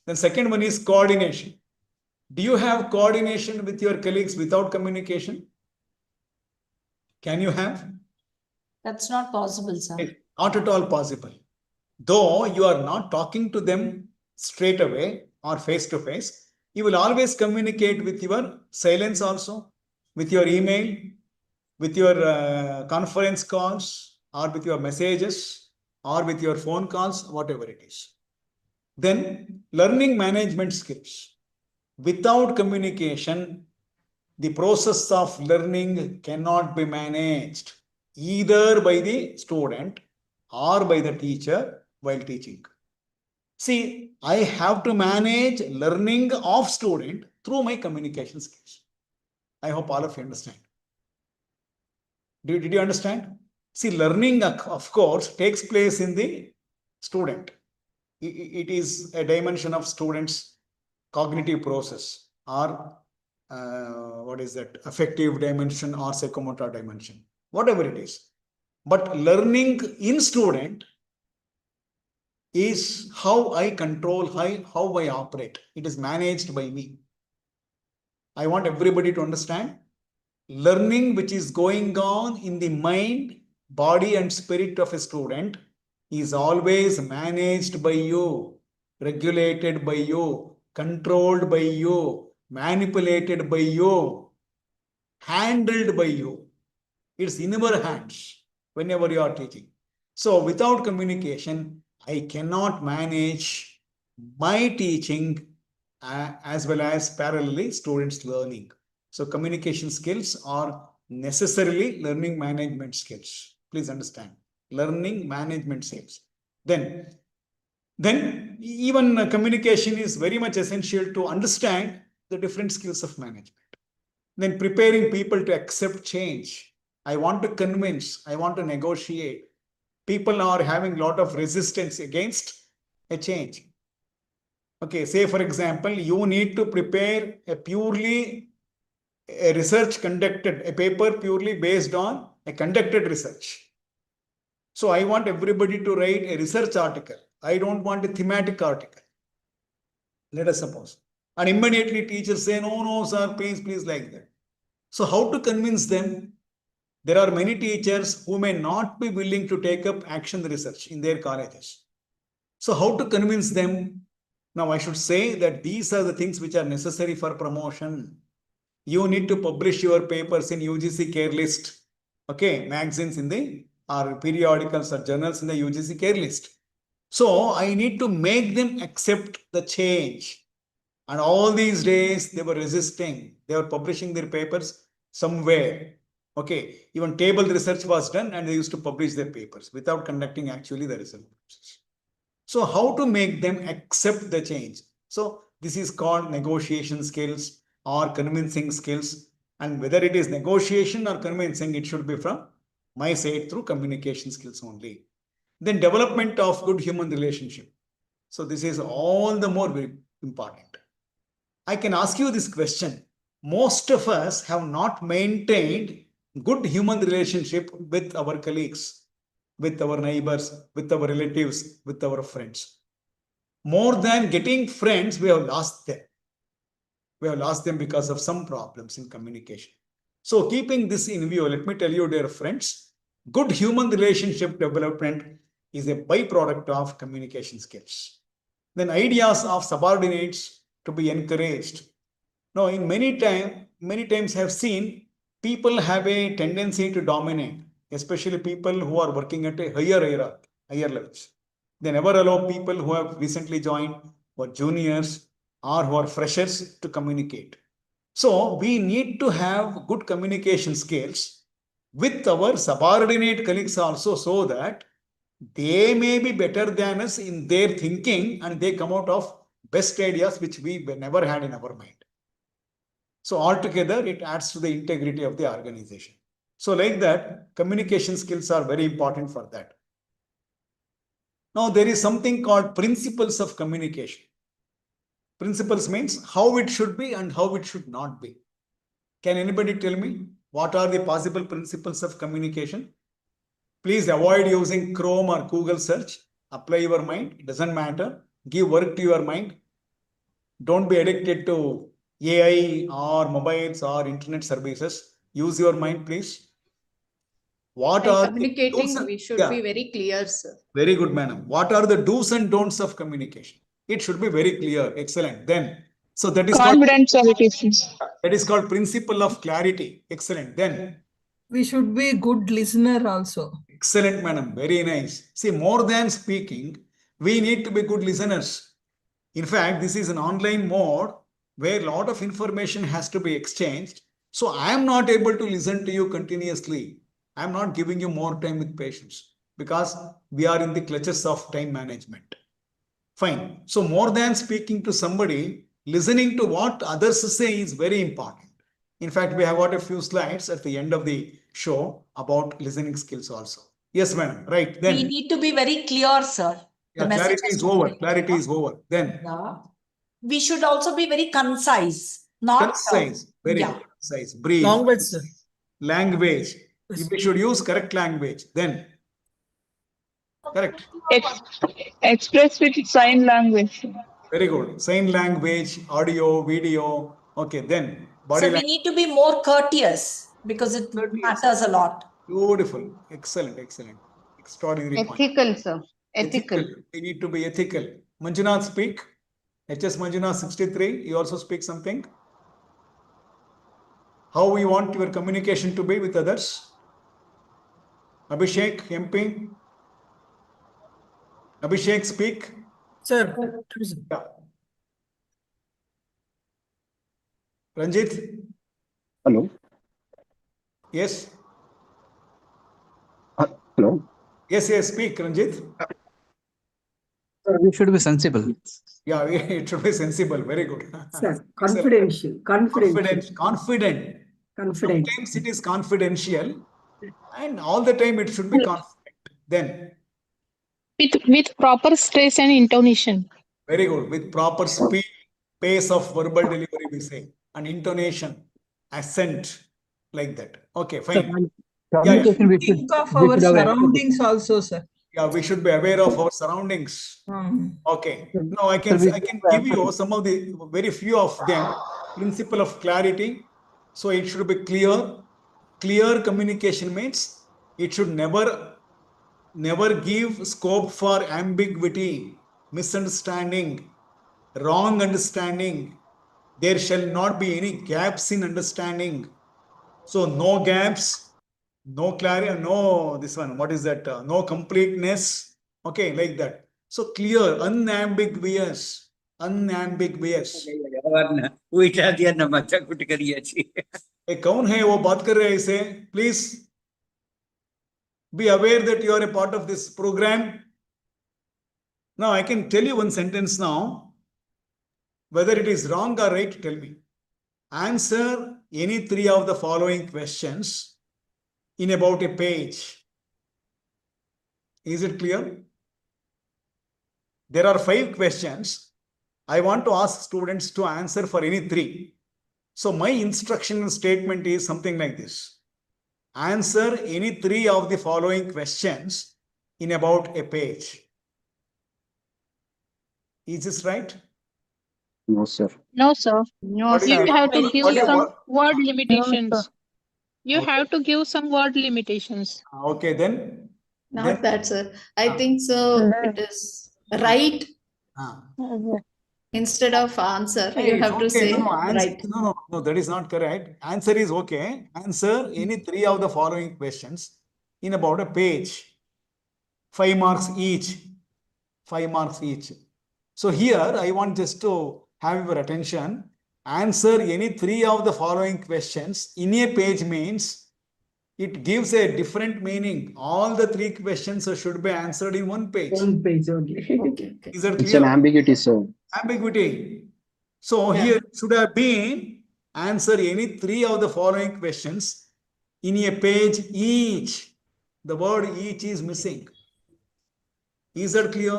Then second one is coordination. Do you have coordination with your colleagues without communication? Can you have? That's not possible, sir. Not at all possible. Though you are not talking to them straight away or face to face, you will always communicate with your silence also, with your email, with your conference calls or with your messages. or with your phone calls, whatever it is. Then learning management skills. Without communication, the process of learning cannot be managed either by the student or by the teacher while teaching. See, I have to manage learning of student through my communication skills. I hope all of you understand. Did you understand? See, learning, of course, takes place in the student. It is a dimension of students' cognitive process or what is that, affective dimension or psychomotor dimension, whatever it is. But learning in student is how I control, how I operate. It is managed by me. I want everybody to understand learning which is going on in the mind, body and spirit of a student is always managed by you, regulated by you, controlled by you, manipulated by you, handled by you. It's in your hands whenever you are teaching. So without communication, I cannot manage my teaching as well as parallelly students' learning. So communication skills are necessarily learning management skills. Please understand. Learning management skills. Then even communication is very much essential to understand the different skills of management. Then preparing people to accept change. I want to convince, I want to negotiate. People are having a lot of resistance against a change. Okay, say for example, you need to prepare a research conducted, a paper purely based on a conducted research. So I want everybody to write a research article. I don't want a thematic article. Let us suppose. And immediately teachers say, no, sir, please, like that. So how to convince them? There are many teachers who may not be willing to take up action research in their colleges. So how to convince them? Now I should say that these are the things which are necessary for promotion. You need to publish your papers in UGC care list. Okay, magazines in the or periodicals or journals in the UGC care list. So I need to make them accept the change. And all these days they were resisting. They were publishing their papers somewhere. Okay, even table research was done and they used to publish their papers without conducting actually the research process. So how to make them accept the change? So this is called negotiation skills or convincing skills. And whether it is negotiation or convincing, it should be from my side through communication skills only. Then development of good human relationship. So this is all the more very important. I can ask you this question. Most of us have not maintained good human relationship with our colleagues, with our neighbors, with our relatives, with our friends. More than getting friends, we have lost them. We have lost them because of some problems in communication. So keeping this in view, let me tell you, dear friends, good human relationship development is a byproduct of communication skills. Then ideas of subordinates to be encouraged. Now, in many times I have seen people have a tendency to dominate, especially people who are working at a higher levels. They never allow people who have recently joined or juniors or who are freshers to communicate. So we need to have good communication skills with our subordinate colleagues also, so that they may be better than us in their thinking and they come out of best ideas which we never had in our mind. So altogether, it adds to the integrity of the organization. So like that, communication skills are very important for that. Now, there is something called principles of communication. Principles means how it should be and how it should not be. Can anybody tell me what are the possible principles of communication? Please avoid using Chrome or Google search. Apply your mind. It doesn't matter. Give work to your mind. Don't be addicted to AI or mobiles or internet services. Use your mind, please. What While are communicating, the we should be very clear, sir. Very good, madam. What are the do's and don'ts of communication? It should be very clear. Excellent. Then, so that is Confidence, sir, it is. that is called principle of clarity. Excellent. Then, We should be good listener also. Excellent, madam. Very nice. See, more than speaking, we need to be good listeners. In fact, this is an online mode where a lot of information has to be exchanged. So I am not able to listen to you continuously. I am not giving you more time with patience because we are in the clutches of time management. Fine. So more than speaking to somebody, listening to what others say is very important. In fact, we have got a few slides at the end of the show about listening skills also. Yes, madam. Right. Then We need to be very clear, sir. The yeah, message clarity has is to be over. very Clarity clear. is over. Then Yeah. We should also be very concise, not concise. Very yeah. good. Concise. Brief. Language, sir. Language. Yes. We should use correct language. Then correct. Express with sign language. Very good. Sign language, audio, video. Okay. Then body So we language. need to be more courteous because it matters a lot. Beautiful. Excellent. Excellent. Extraordinary point. Ethical, sir. Ethical. We need to be ethical. Manjunath, speak. HS Manjunath 63. You also speak something. How we want your communication to be with others? Abhishek, MP. Abhishek, speak. Sir, Yeah. Ranjit. Hello. Yes. Hello. Yes, yes, speak, Ranjit. Sir, we should be sensible. Yeah, it should be sensible. Very good. Sir, confidential. Confident. Confidential. Sometimes it is confidential, and all the time it should be confident. Then, With proper stress and intonation. very good. With proper speed, pace of verbal delivery, we say, and intonation, accent, like that. Okay, fine. Communication, we should, Think of we our should have surroundings also, sir. Yeah, we should be aware of our surroundings. Okay. Now I can give you some of the very few of them. Principle of clarity. So it should be clear. Clear communication means it should never give scope for ambiguity, misunderstanding, wrong understanding. There shall not be any gaps in understanding. So no gaps, no clarity, no this one. What is that? No completeness. Okay, like that. So clear, unambiguous. कौन है वो बात कर रहे हैं इसे? Please be aware that you are a part of this program. Now I can tell you one sentence now. Whether it is wrong or right, tell me. Answer any three of the following questions in about a page. Is it clear? There are 5 questions. I want to ask students to answer for any 3. So my instructional statement is something like this. Answer any 3 of the following questions in about a page. Is this right? No, sir. No, sir. No, You sir. have to Very give clear. some word limitations. No, sir. You have to give some word limitations. Okay, then. Not that, sir. I think so. It is right instead of answer. You have to say right. No, that is not correct. Answer is okay. Answer any 3 of the following questions in about a page. 5 marks each. 5 marks each. So here I want just to have your attention. Answer any 3 of the following questions in a page means it gives a different meaning. All the 3 questions should be answered in 1 page. 1 page only. Okay. Is that It's clear? an ambiguity, sir. Ambiguity. So here should have been answer any 3 of the following questions in a page each. The word each is missing. Is that clear?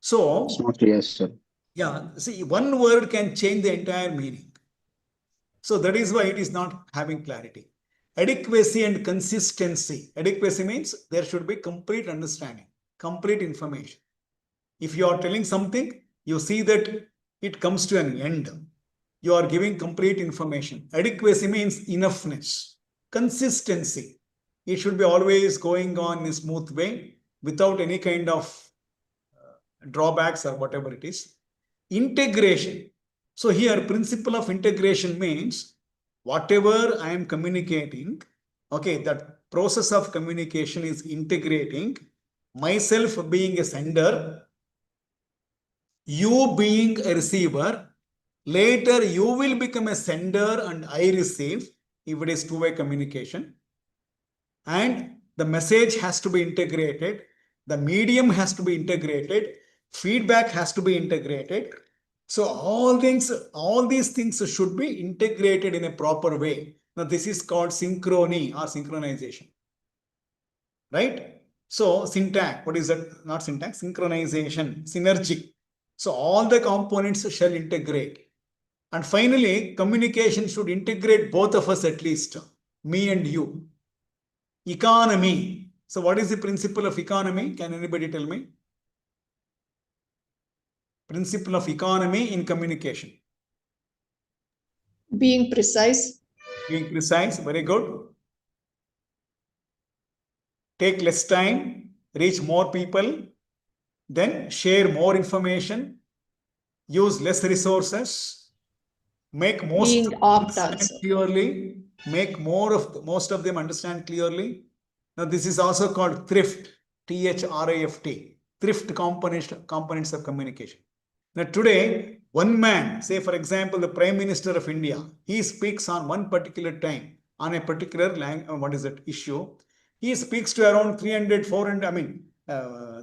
So, It's not clear, sir. yeah, see, 1 word can change the entire meaning. So that is why it is not having clarity. Adequacy and consistency. Adequacy means there should be complete understanding, complete information. If you are telling something, you see that it comes to an end. You are giving complete information. Adequacy means enoughness. Consistency. It should be always going on in a smooth way without any kind of drawbacks or whatever it is. Integration. So here principle of integration means whatever I am communicating, Okay, that process of communication is integrating myself being a sender, you being a receiver. Later, you will become a sender and I receive if it is two-way communication. And the message has to be integrated. The medium has to be integrated. Feedback has to be integrated. So all these things should be integrated in a proper way. Now, this is called synchrony or synchronization. Right? So syntax, what is that? Not syntax, synchronization, synergy. So all the components shall integrate. And finally, communication should integrate both of us at least, me and you. Economy. So what is the principle of economy? Can anybody tell me? Principle of economy in communication. Being precise. Being precise, very good. Take less time, reach more people, then share more information, use less resources, make most understand clearly, make most of them understand clearly. Now this is also called thrift, THRIFT, thrift components of communication. Now today, one man, say for example, the Prime Minister of India, he speaks on one particular time on a particular issue. He speaks to around 300, 400,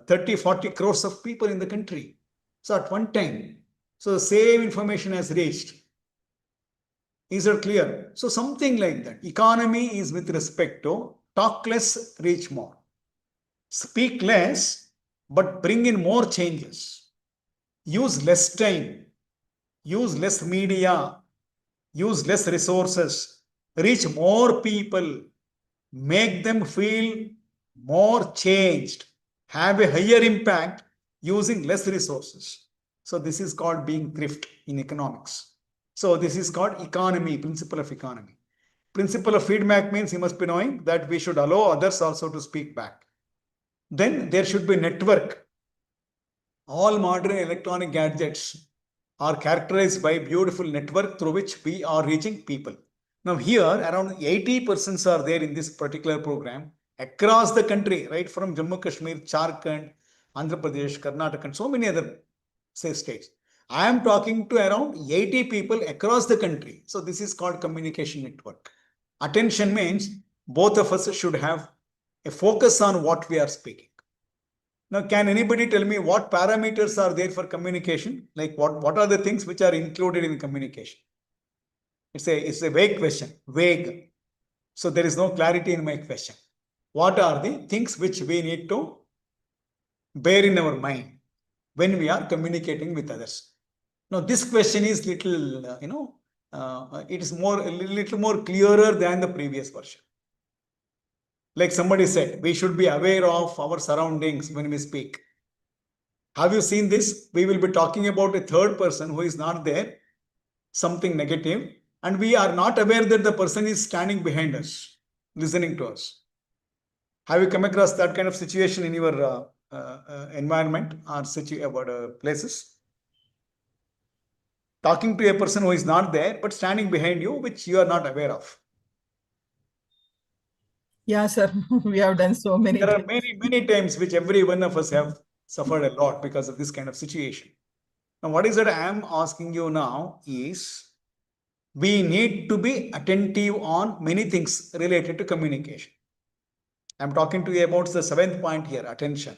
30, 40 crores of people in the country. So at one time, so the same information has reached. Is it clear? So something like that. Economy is with respect to talk less, reach more. Speak less, but bring in more changes. Use less time. Use less media. Use less resources. Reach more people. Make them feel more changed. Have a higher impact using less resources. So this is called being thrift in economics. So this is called economy, principle of economy. Principle of feedback means you must be knowing that we should allow others also to speak back. Then there should be network. All modern electronic gadgets are characterized by a beautiful network through which we are reaching people. Now here around 80% are there in this particular program across the country, right from Jammu Kashmir, Jharkhand, Andhra Pradesh, Karnataka, and so many other states. I am talking to around 80 people across the country. So this is called communication network. Attention means both of us should have a focus on what we are speaking. Now, can anybody tell me what parameters are there for communication? Like what are the things which are included in communication? It's a vague question, vague. So there is no clarity in my question. What are the things which we need to bear in our mind when we are communicating with others? Now, this question is little, it is a little more clearer than the previous version. Like somebody said, we should be aware of our surroundings when we speak. Have you seen this? We will be talking about a third person who is not there, something negative, and we are not aware that the person is standing behind us, listening to us. Have you come across that kind of situation in your environment or places? Talking to a person who is not there, but standing behind you, which you are not aware of. Yeah, sir. We have done so many There times. are many times which every one of us have suffered a lot because of this kind of situation. Now, what is that I am asking you now is, we need to be attentive on many things related to communication. I'm talking to you about the 7th point here, attention.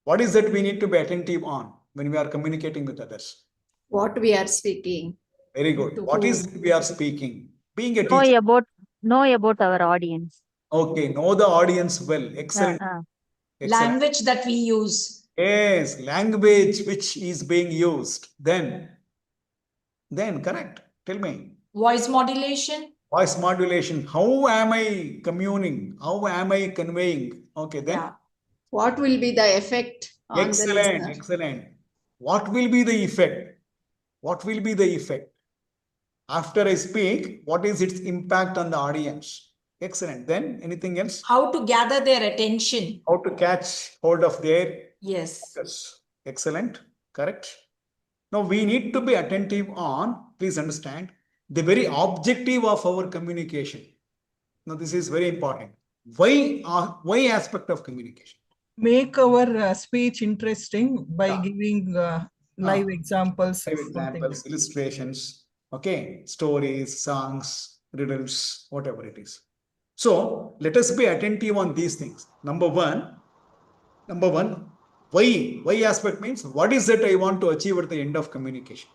What is that we need to be attentive on when we are communicating with others? What we are speaking. Very good. What is it we are speaking? Being a Know teacher. about our audience. Okay, know the audience well. Excellent. Excellent. Language that we use. Yes, language which is being used. Then correct. Tell me. Voice modulation. Voice modulation. How am I communing? How am I conveying? Okay, then. Yeah. What will be the effect on the listener? Excellent. What will be the effect? What will be the effect? After I speak, what is its impact on the audience? Excellent. Then anything else? How to gather their attention. How to catch hold of their focus. Excellent. Correct. Now we need to be attentive on, please understand, the very objective of our communication. Now, this is very important. Why aspect of communication? Make our speech interesting by Yeah. giving live examples. Live something examples, like- illustrations, okay, stories, songs, riddles, whatever it is. So let us be attentive on these things. Number one, why aspect means what is that I want to achieve at the end of communication.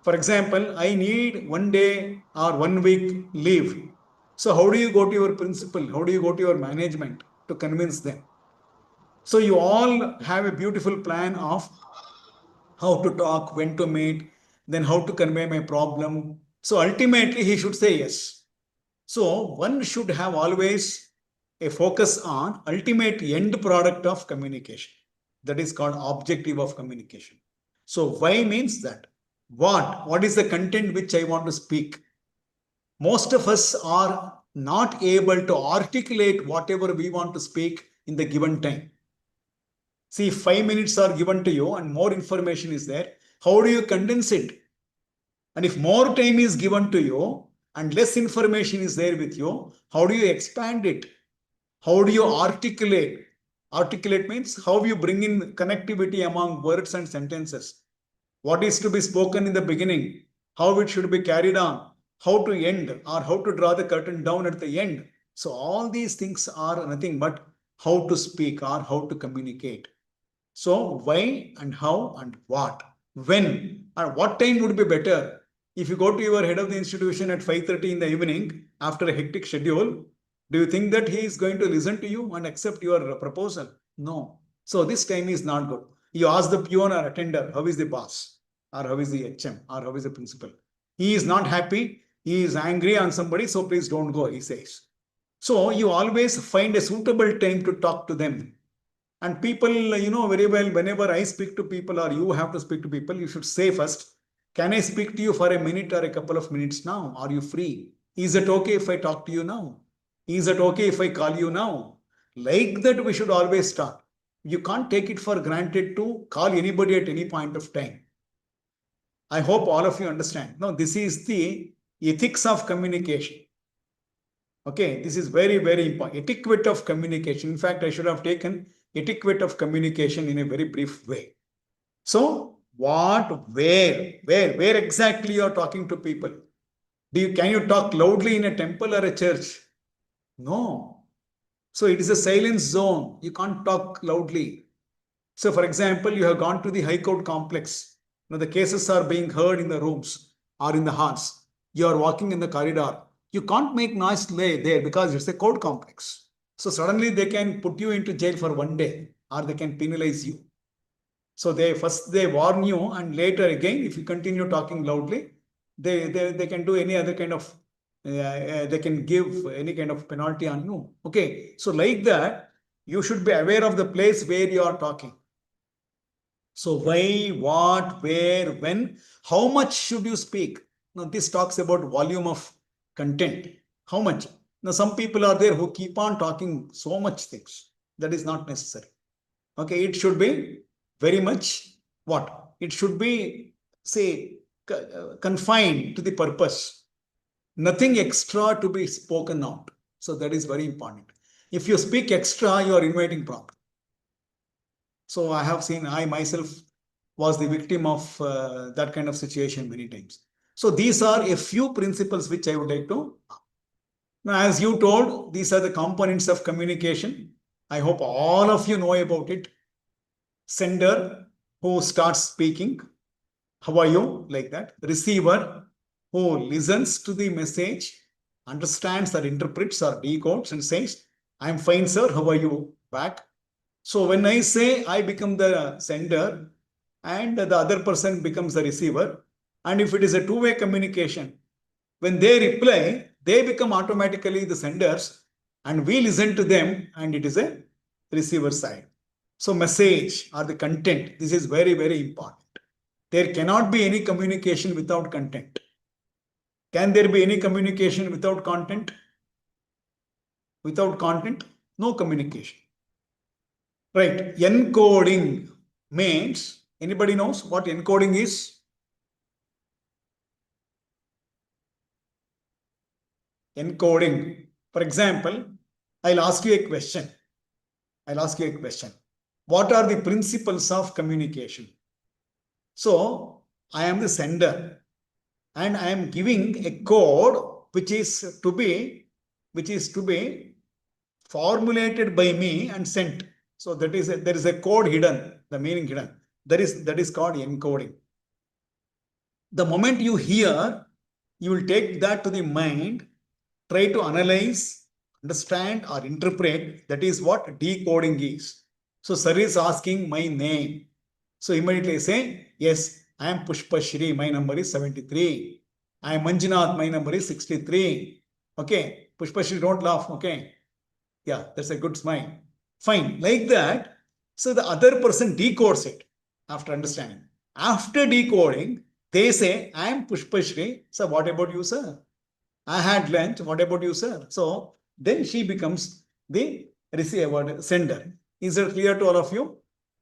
For example, I need 1 day or 1 week leave. So how do you go to your principal? How do you go to your management to convince them? So you all have a beautiful plan of how to talk, when to meet, then how to convey my problem. So ultimately he should say yes. So one should have always a focus on ultimate end product of communication. That is called objective of communication. So why means that what is the content which I want to speak? Most of us are not able to articulate whatever we want to speak in the given time. See, 5 minutes are given to you and more information is there. How do you condense it? And if more time is given to you and less information is there with you, how do you expand it? How do you articulate? Articulate means how you bring in connectivity among words and sentences. What is to be spoken in the beginning, how it should be carried on, how to end or how to draw the curtain down at the end. So all these things are nothing but how to speak or how to communicate. So why and how and what, when and what time would be better? If you go to your head of the institution at 5:30 in the evening after a hectic schedule, do you think that he is going to listen to you and accept your proposal? No. So this time is not good. You ask the peon or attender, how is the boss? Or how is the HM? Or how is the principal? He is not happy. He is angry on somebody. So please don't go, he says. So you always find a suitable time to talk to them. And people, very well, whenever I speak to people or you have to speak to people, you should say first, can I speak to you for a minute or a couple of minutes now? Are you free? Is it okay if I talk to you now? Is it okay if I call you now? Like that, we should always start. You can't take it for granted to call anybody at any point of time. I hope all of you understand. No, this is the ethics of communication. Okay, this is very, very important. Etiquette of communication. In fact, I should have taken etiquette of communication in a very brief way. So, what, where exactly you are talking to people? Can you talk loudly in a temple or a church? No. So it is a silence zone. You can't talk loudly. So, for example, you have gone to the High Court complex. Now the cases are being heard in the rooms or in the halls. You are walking in the corridor. You can't make noise there because it's a court complex. So suddenly they can put you into jail for 1 day or they can penalize you. So they warn you and later again, if you continue talking loudly, they can do any other kind of, they can give any kind of penalty on you. Okay. So like that, you should be aware of the place where you are talking. So why, what, where, when, how much should you speak? Now this talks about volume of content. How much? Now some people are there who keep on talking so much things. That is not necessary. Okay, it should be very much what? It should be, say, confined to the purpose. Nothing extra to be spoken out. So that is very important. If you speak extra, you are inviting problem. So I have seen, I myself was the victim of that kind of situation many times. So these are a few principles which I would like to. Now, as you told, these are the components of communication. I hope all of you know about it. Sender who starts speaking, how are you, like that. Receiver who listens to the message, understands or interprets or decodes and says, I'm fine, sir, how are you, back. So when I say I become the sender and the other person becomes the receiver, and if it is a two-way communication, when they reply, they become automatically the senders and we listen to them and it is a receiver side. So message or the content, this is very, very important. There cannot be any communication without content. Can there be any communication without content? Without content, no communication. Right, encoding means, anybody knows what encoding is? Encoding. For example, I'll ask you a question. What are the principles of communication? So I am the sender and I am giving a code which is to be formulated by me and sent. So there is a code hidden, the meaning hidden. That is called encoding. The moment you hear, you will take that to the mind, try to analyze, understand or interpret. That is what decoding is. So sir is asking my name. So immediately say, yes, I am Pushpashri, my number is 73. I am Manjunath, my number is 63. Okay, Pushpashri, don't laugh, okay? Yeah, that's a good smile. Fine, like that. So the other person decodes it after understanding. After decoding, they say, I am Pushpashri. So what about you, sir? I had lunch. What about you, sir? So then she becomes the receiver, sender. Is that clear to all of you?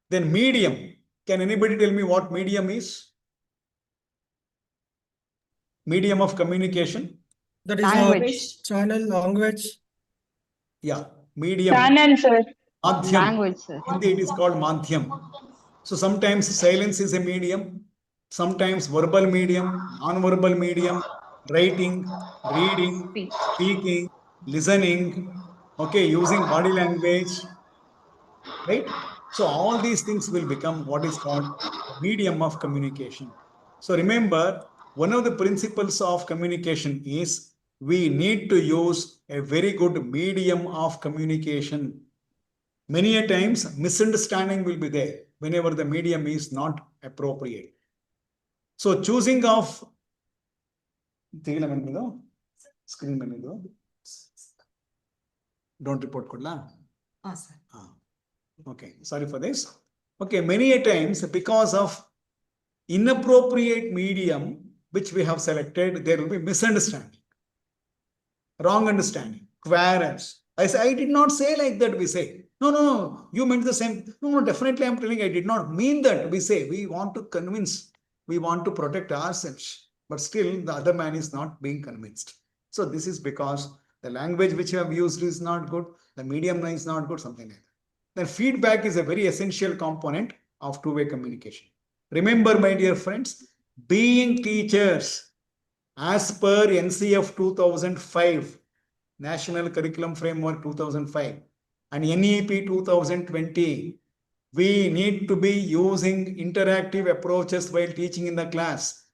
Then medium. Can anybody tell me what medium is? Medium of communication? That is Language. channel language. Yeah, medium. Channel, sir. Madhyam. Language, sir. Hindi it is called madhyam. So sometimes silence is a medium, sometimes verbal medium, non-verbal medium, writing, reading, speaking, listening, okay, using body language, right? So all these things will become what is called the medium of communication. So remember, one of the principles of communication is we need to use a very good medium of communication. Many a times misunderstanding will be there whenever the medium is not appropriate. So choosing of screen don't report kodla. Sir. Okay, sorry for this. Okay, many a times because of inappropriate medium which we have selected, there will be misunderstanding, wrong understanding, querence. I did not say like that, we say. No, you meant the same. No, definitely I'm telling you, I did not mean that. We say we want to convince, we want to protect ourselves, but still the other man is not being convinced. So this is because the language which you have used is not good, the medium is not good, something like that. Then feedback is a very essential component of two-way communication. Remember, my dear friends, being teachers, as per NCF 2005, National Curriculum Framework 2005, and NEP 2020, we need to be using interactive approaches while teaching in the class.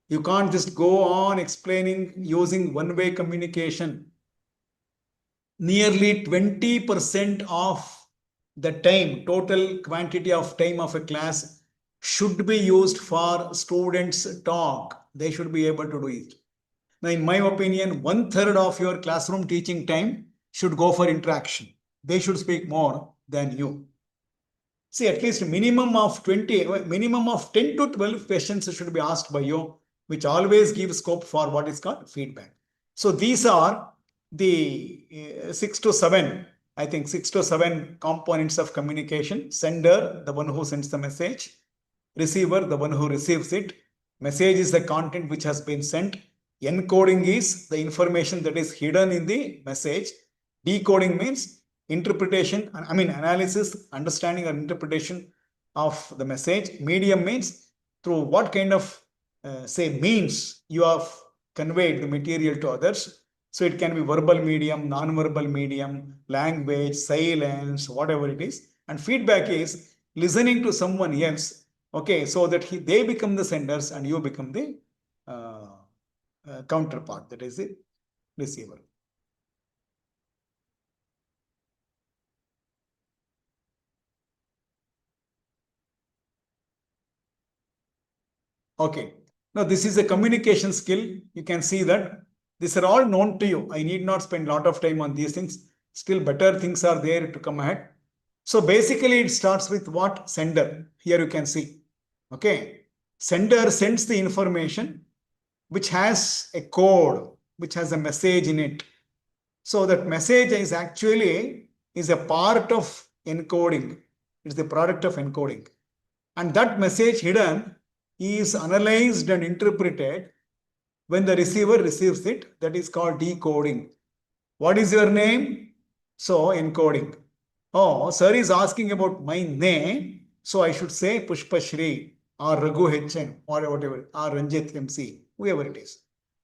You can't just go on explaining using one-way communication. Nearly 20% of the time, total quantity of time of a class should be used for students' talk. They should be able to do it. Now, in my opinion, 1/3 of your classroom teaching time should go for interaction. They should speak more than you. See, at least minimum of 10 to 12 questions should be asked by you, which always gives scope for what is called feedback. So these are the 6 to 7, I think 6 to 7 components of communication. Sender, the one who sends the message. Receiver, the one who receives it. Message is the content which has been sent. Encoding is the information that is hidden in the message. Decoding means interpretation, analysis, understanding or interpretation of the message. Medium means through what kind of means you have conveyed the material to others. So it can be verbal medium, non-verbal medium, language, silence, whatever it is. And feedback is listening to someone else, okay, so that they become the senders and you become the counterpart, that is the receiver. Okay, now this is a communication skill. You can see that these are all known to you. I need not spend a lot of time on these things. Still better things are there to come ahead. So basically it starts with what? Sender. Here you can see. Okay, sender sends the information which has a code, which has a message in it. So that message is actually a part of encoding. It's the product of encoding. And that message hidden is analyzed and interpreted when the receiver receives it. That is called decoding. What is your name? So encoding. Oh, sir is asking about my name. So I should say Pushpashri or Raghu HN or whatever, or Ranjit MC, whoever it is.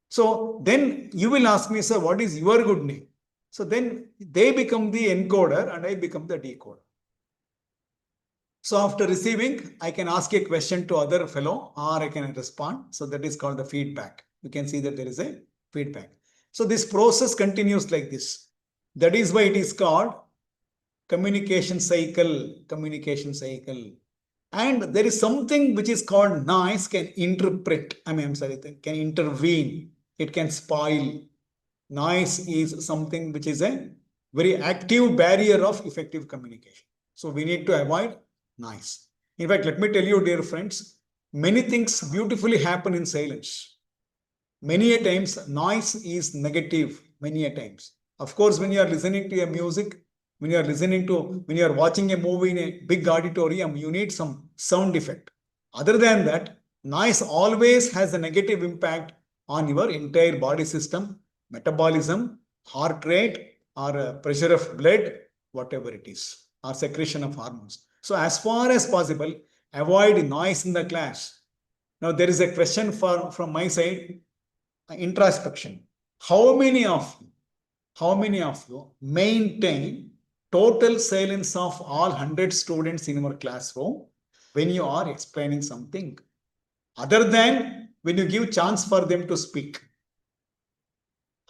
So then you will ask me, sir, what is your good name? So then they become the encoder and I become the decoder. So after receiving, I can ask a question to other fellow or I can respond. So that is called the feedback. You can see that there is a feedback. So this process continues like this. That is why it is called communication cycle, communication cycle. And there is something which is called noise can interpret, can intervene, it can spoil. Noise is something which is a very active barrier of effective communication. So we need to avoid noise. In fact, let me tell you, dear friends, many things beautifully happen in silence. Many a times noise is negative, many a times. Of course, when you are listening to a music, when you are watching a movie in a big auditorium, you need some sound effect. Other than that, noise always has a negative impact on your entire body system, metabolism, heart rate, or pressure of blood, whatever it is, or secretion of hormones. So as far as possible, avoid noise in the class. Now there is a question from my side, introspection. How many of you maintain total silence of all 100 students in your classroom when you are explaining something, other than when you give chance for them to speak?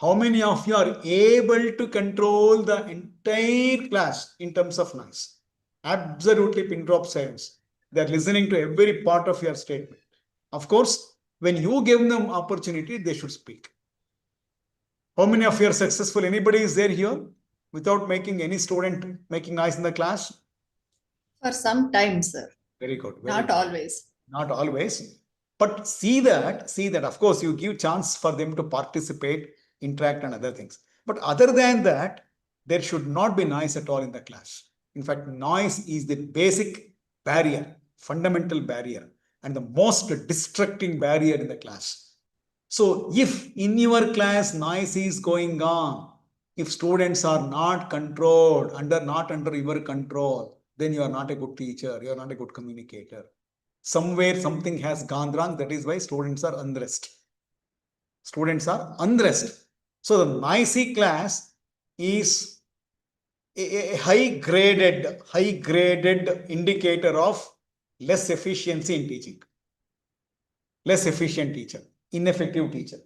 How many of you are able to control the entire class in terms of noise? Absolutely pin drop silence. They are listening to every part of your statement. Of course, when you give them opportunity, they should speak. How many of you are successful? Anybody is there here without making any student making noise in the class? For some time, sir. Very good. Not always. Not always. But see that, of course, you give chance for them to participate, interact and other things. But other than that, there should not be noise at all in the class. In fact, noise is the basic barrier, fundamental barrier, and the most distracting barrier in the class. So if in your class noise is going on, if students are not controlled, not under your control, then you are not a good teacher, you are not a good communicator. Somewhere something has gone wrong, that is why students are unrest. Students are unrest. So the noisy class is a high-graded indicator of less efficiency in teaching. Less efficient teacher, ineffective teacher.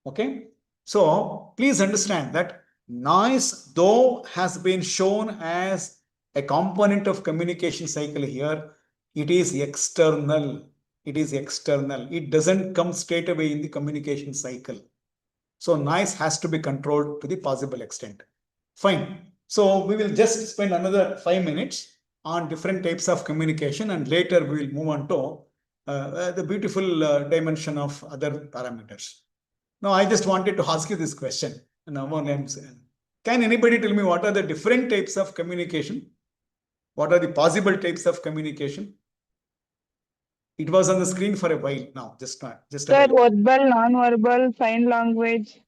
Okay? So please understand that noise, though has been shown as a component of communication cycle here, it is external. It is external. It doesn't come straight away in the communication cycle. So noise has to be controlled to the possible extent. Fine. So we will just spend another 5 minutes on different types of communication, and later we will move on to the beautiful dimension of other parameters. Now, I just wanted to ask you this question. Can anybody tell me what are the different types of communication? What are the possible types of communication? It was on the screen for a while now. Just Sir, verbal, non-verbal, sign language.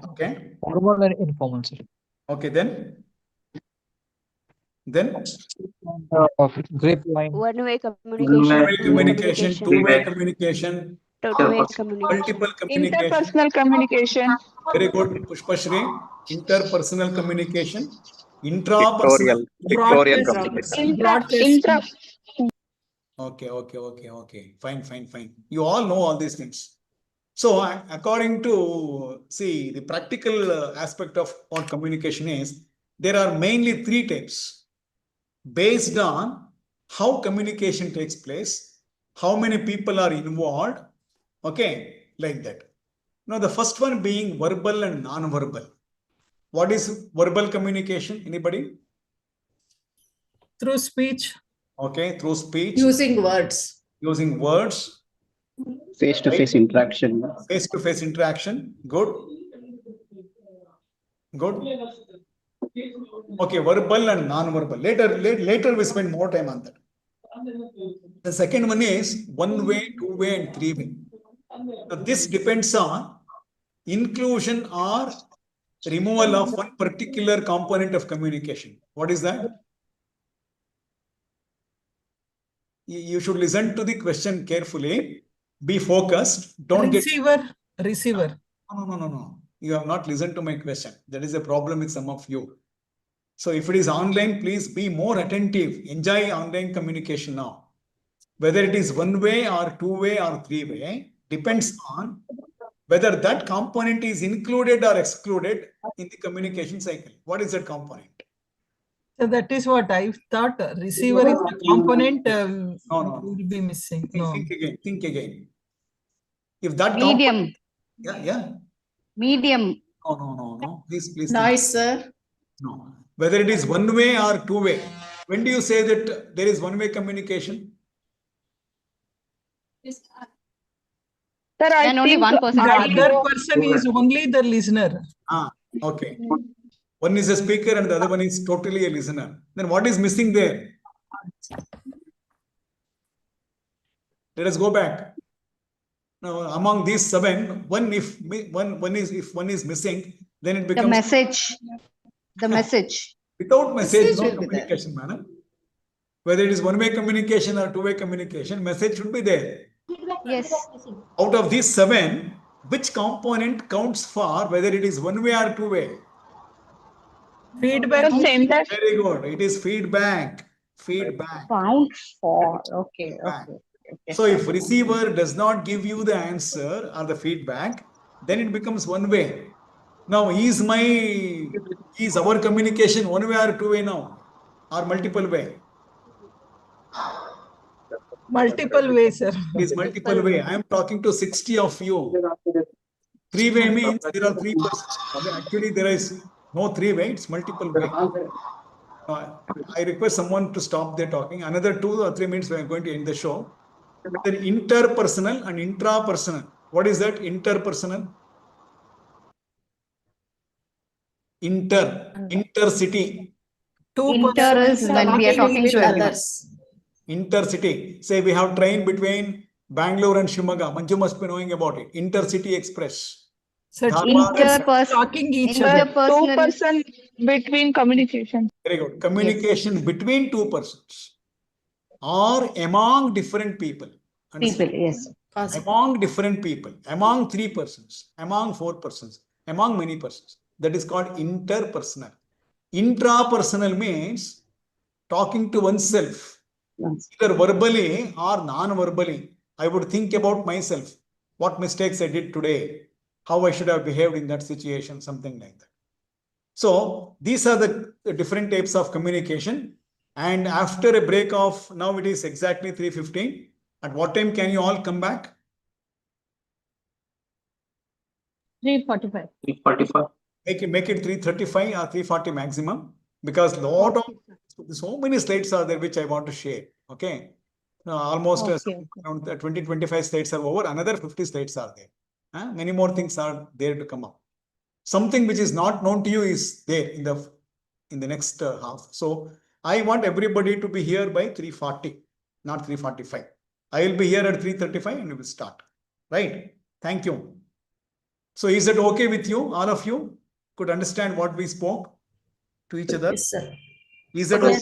Okay. Formal and informal, sir. Okay, then Grapevine. One-way one-way communication. communication, two-way communication, Two-way communication. multiple communication. Interpersonal communication. Very good, Pushpashri. Interpersonal communication, intrapersonal Intra. Okay. Fine. You all know all these things. So according to, the practical aspect of what communication is, there are mainly 3 types based on how communication takes place, how many people are involved, okay, like that. Now the first one being verbal and non-verbal. What is verbal communication? Anybody? Through speech. Okay, through speech. Using words. Using words. Face-to-face interaction. Face-to-face interaction. Good. Okay, verbal and non-verbal. Later we spend more time on that. The second one is one-way, two-way, and three-way. So this depends on inclusion or removal of one particular component of communication. What is that? You should listen to the question carefully. Be focused. Don't Receiver. No. You have not listened to my question. That is a problem with some of you. So if it is online, please be more attentive. Enjoy online communication now. Whether it is one way or two way or three way, depends on whether that component is included or excluded in the communication cycle. What is that component? So that is what I thought. Receiver is the component No. will be missing. No. Think again. If that Medium. Yeah. Medium. No. Please. Noise, sir. No. Whether it is one way or two way. When do you say that there is one way communication? Sir, I When only think one person The is other person is only the listener. Okay. One is a speaker and the other one is totally a listener. Then what is missing there? Let us go back. Now, among these 7, if one is missing, then it becomes The message. Without message, no will be there. communication, madam. Whether it is one-way communication or two-way communication, message should be there. Yes. Out of these 7, which component counts for whether it is one-way or two-way? Feedback. the sender. Very good. It is feedback. Counts for. Okay. So if receiver does not give you the answer or the feedback, then it becomes one way. Now, is our communication one way or two way now? Or multiple way? Multiple ways, sir. It is multiple way. I am talking to 60 of you. 3-way means there are 3 persons. Actually, there is no 3-way, it's multiple way. I request someone to stop their talking. Another 2 or 3 minutes, we are going to end the show. Then interpersonal and intrapersonal. What is that? Interpersonal? Intercity. Inter is when we are talking to others. Intercity. Say we have train between Bangalore and Shimoga. Manju must be knowing about it. Intercity Express. Talking each other. 2 person between communication. Very good. Communication between 2 persons or among different people. People, yes. Among different people, among 3 persons, among 4 persons, among many persons. That is called interpersonal. Intrapersonal means talking to oneself, either verbally or non-verbally. I would think about myself, what mistakes I did today, how I should have behaved in that situation, something like that. So these are the different types of communication. And after a break of, now it is exactly 3:15. At what time can you all come back? 3:45. Make it 3:35 or 3:40 maximum, because so many slides are there which I want to share. Okay. Almost around 20-25 slides are over. Another 50 slides are there. Many more things are there to come up. Something which is not known to you is there in the next half. So I want everybody to be here by 3:40, not 3:45. I will be here at 3:35 and we will start. Right? Thank you. So is it okay with you? All of you could understand what we spoke to each other? Yes, sir. Is that okay?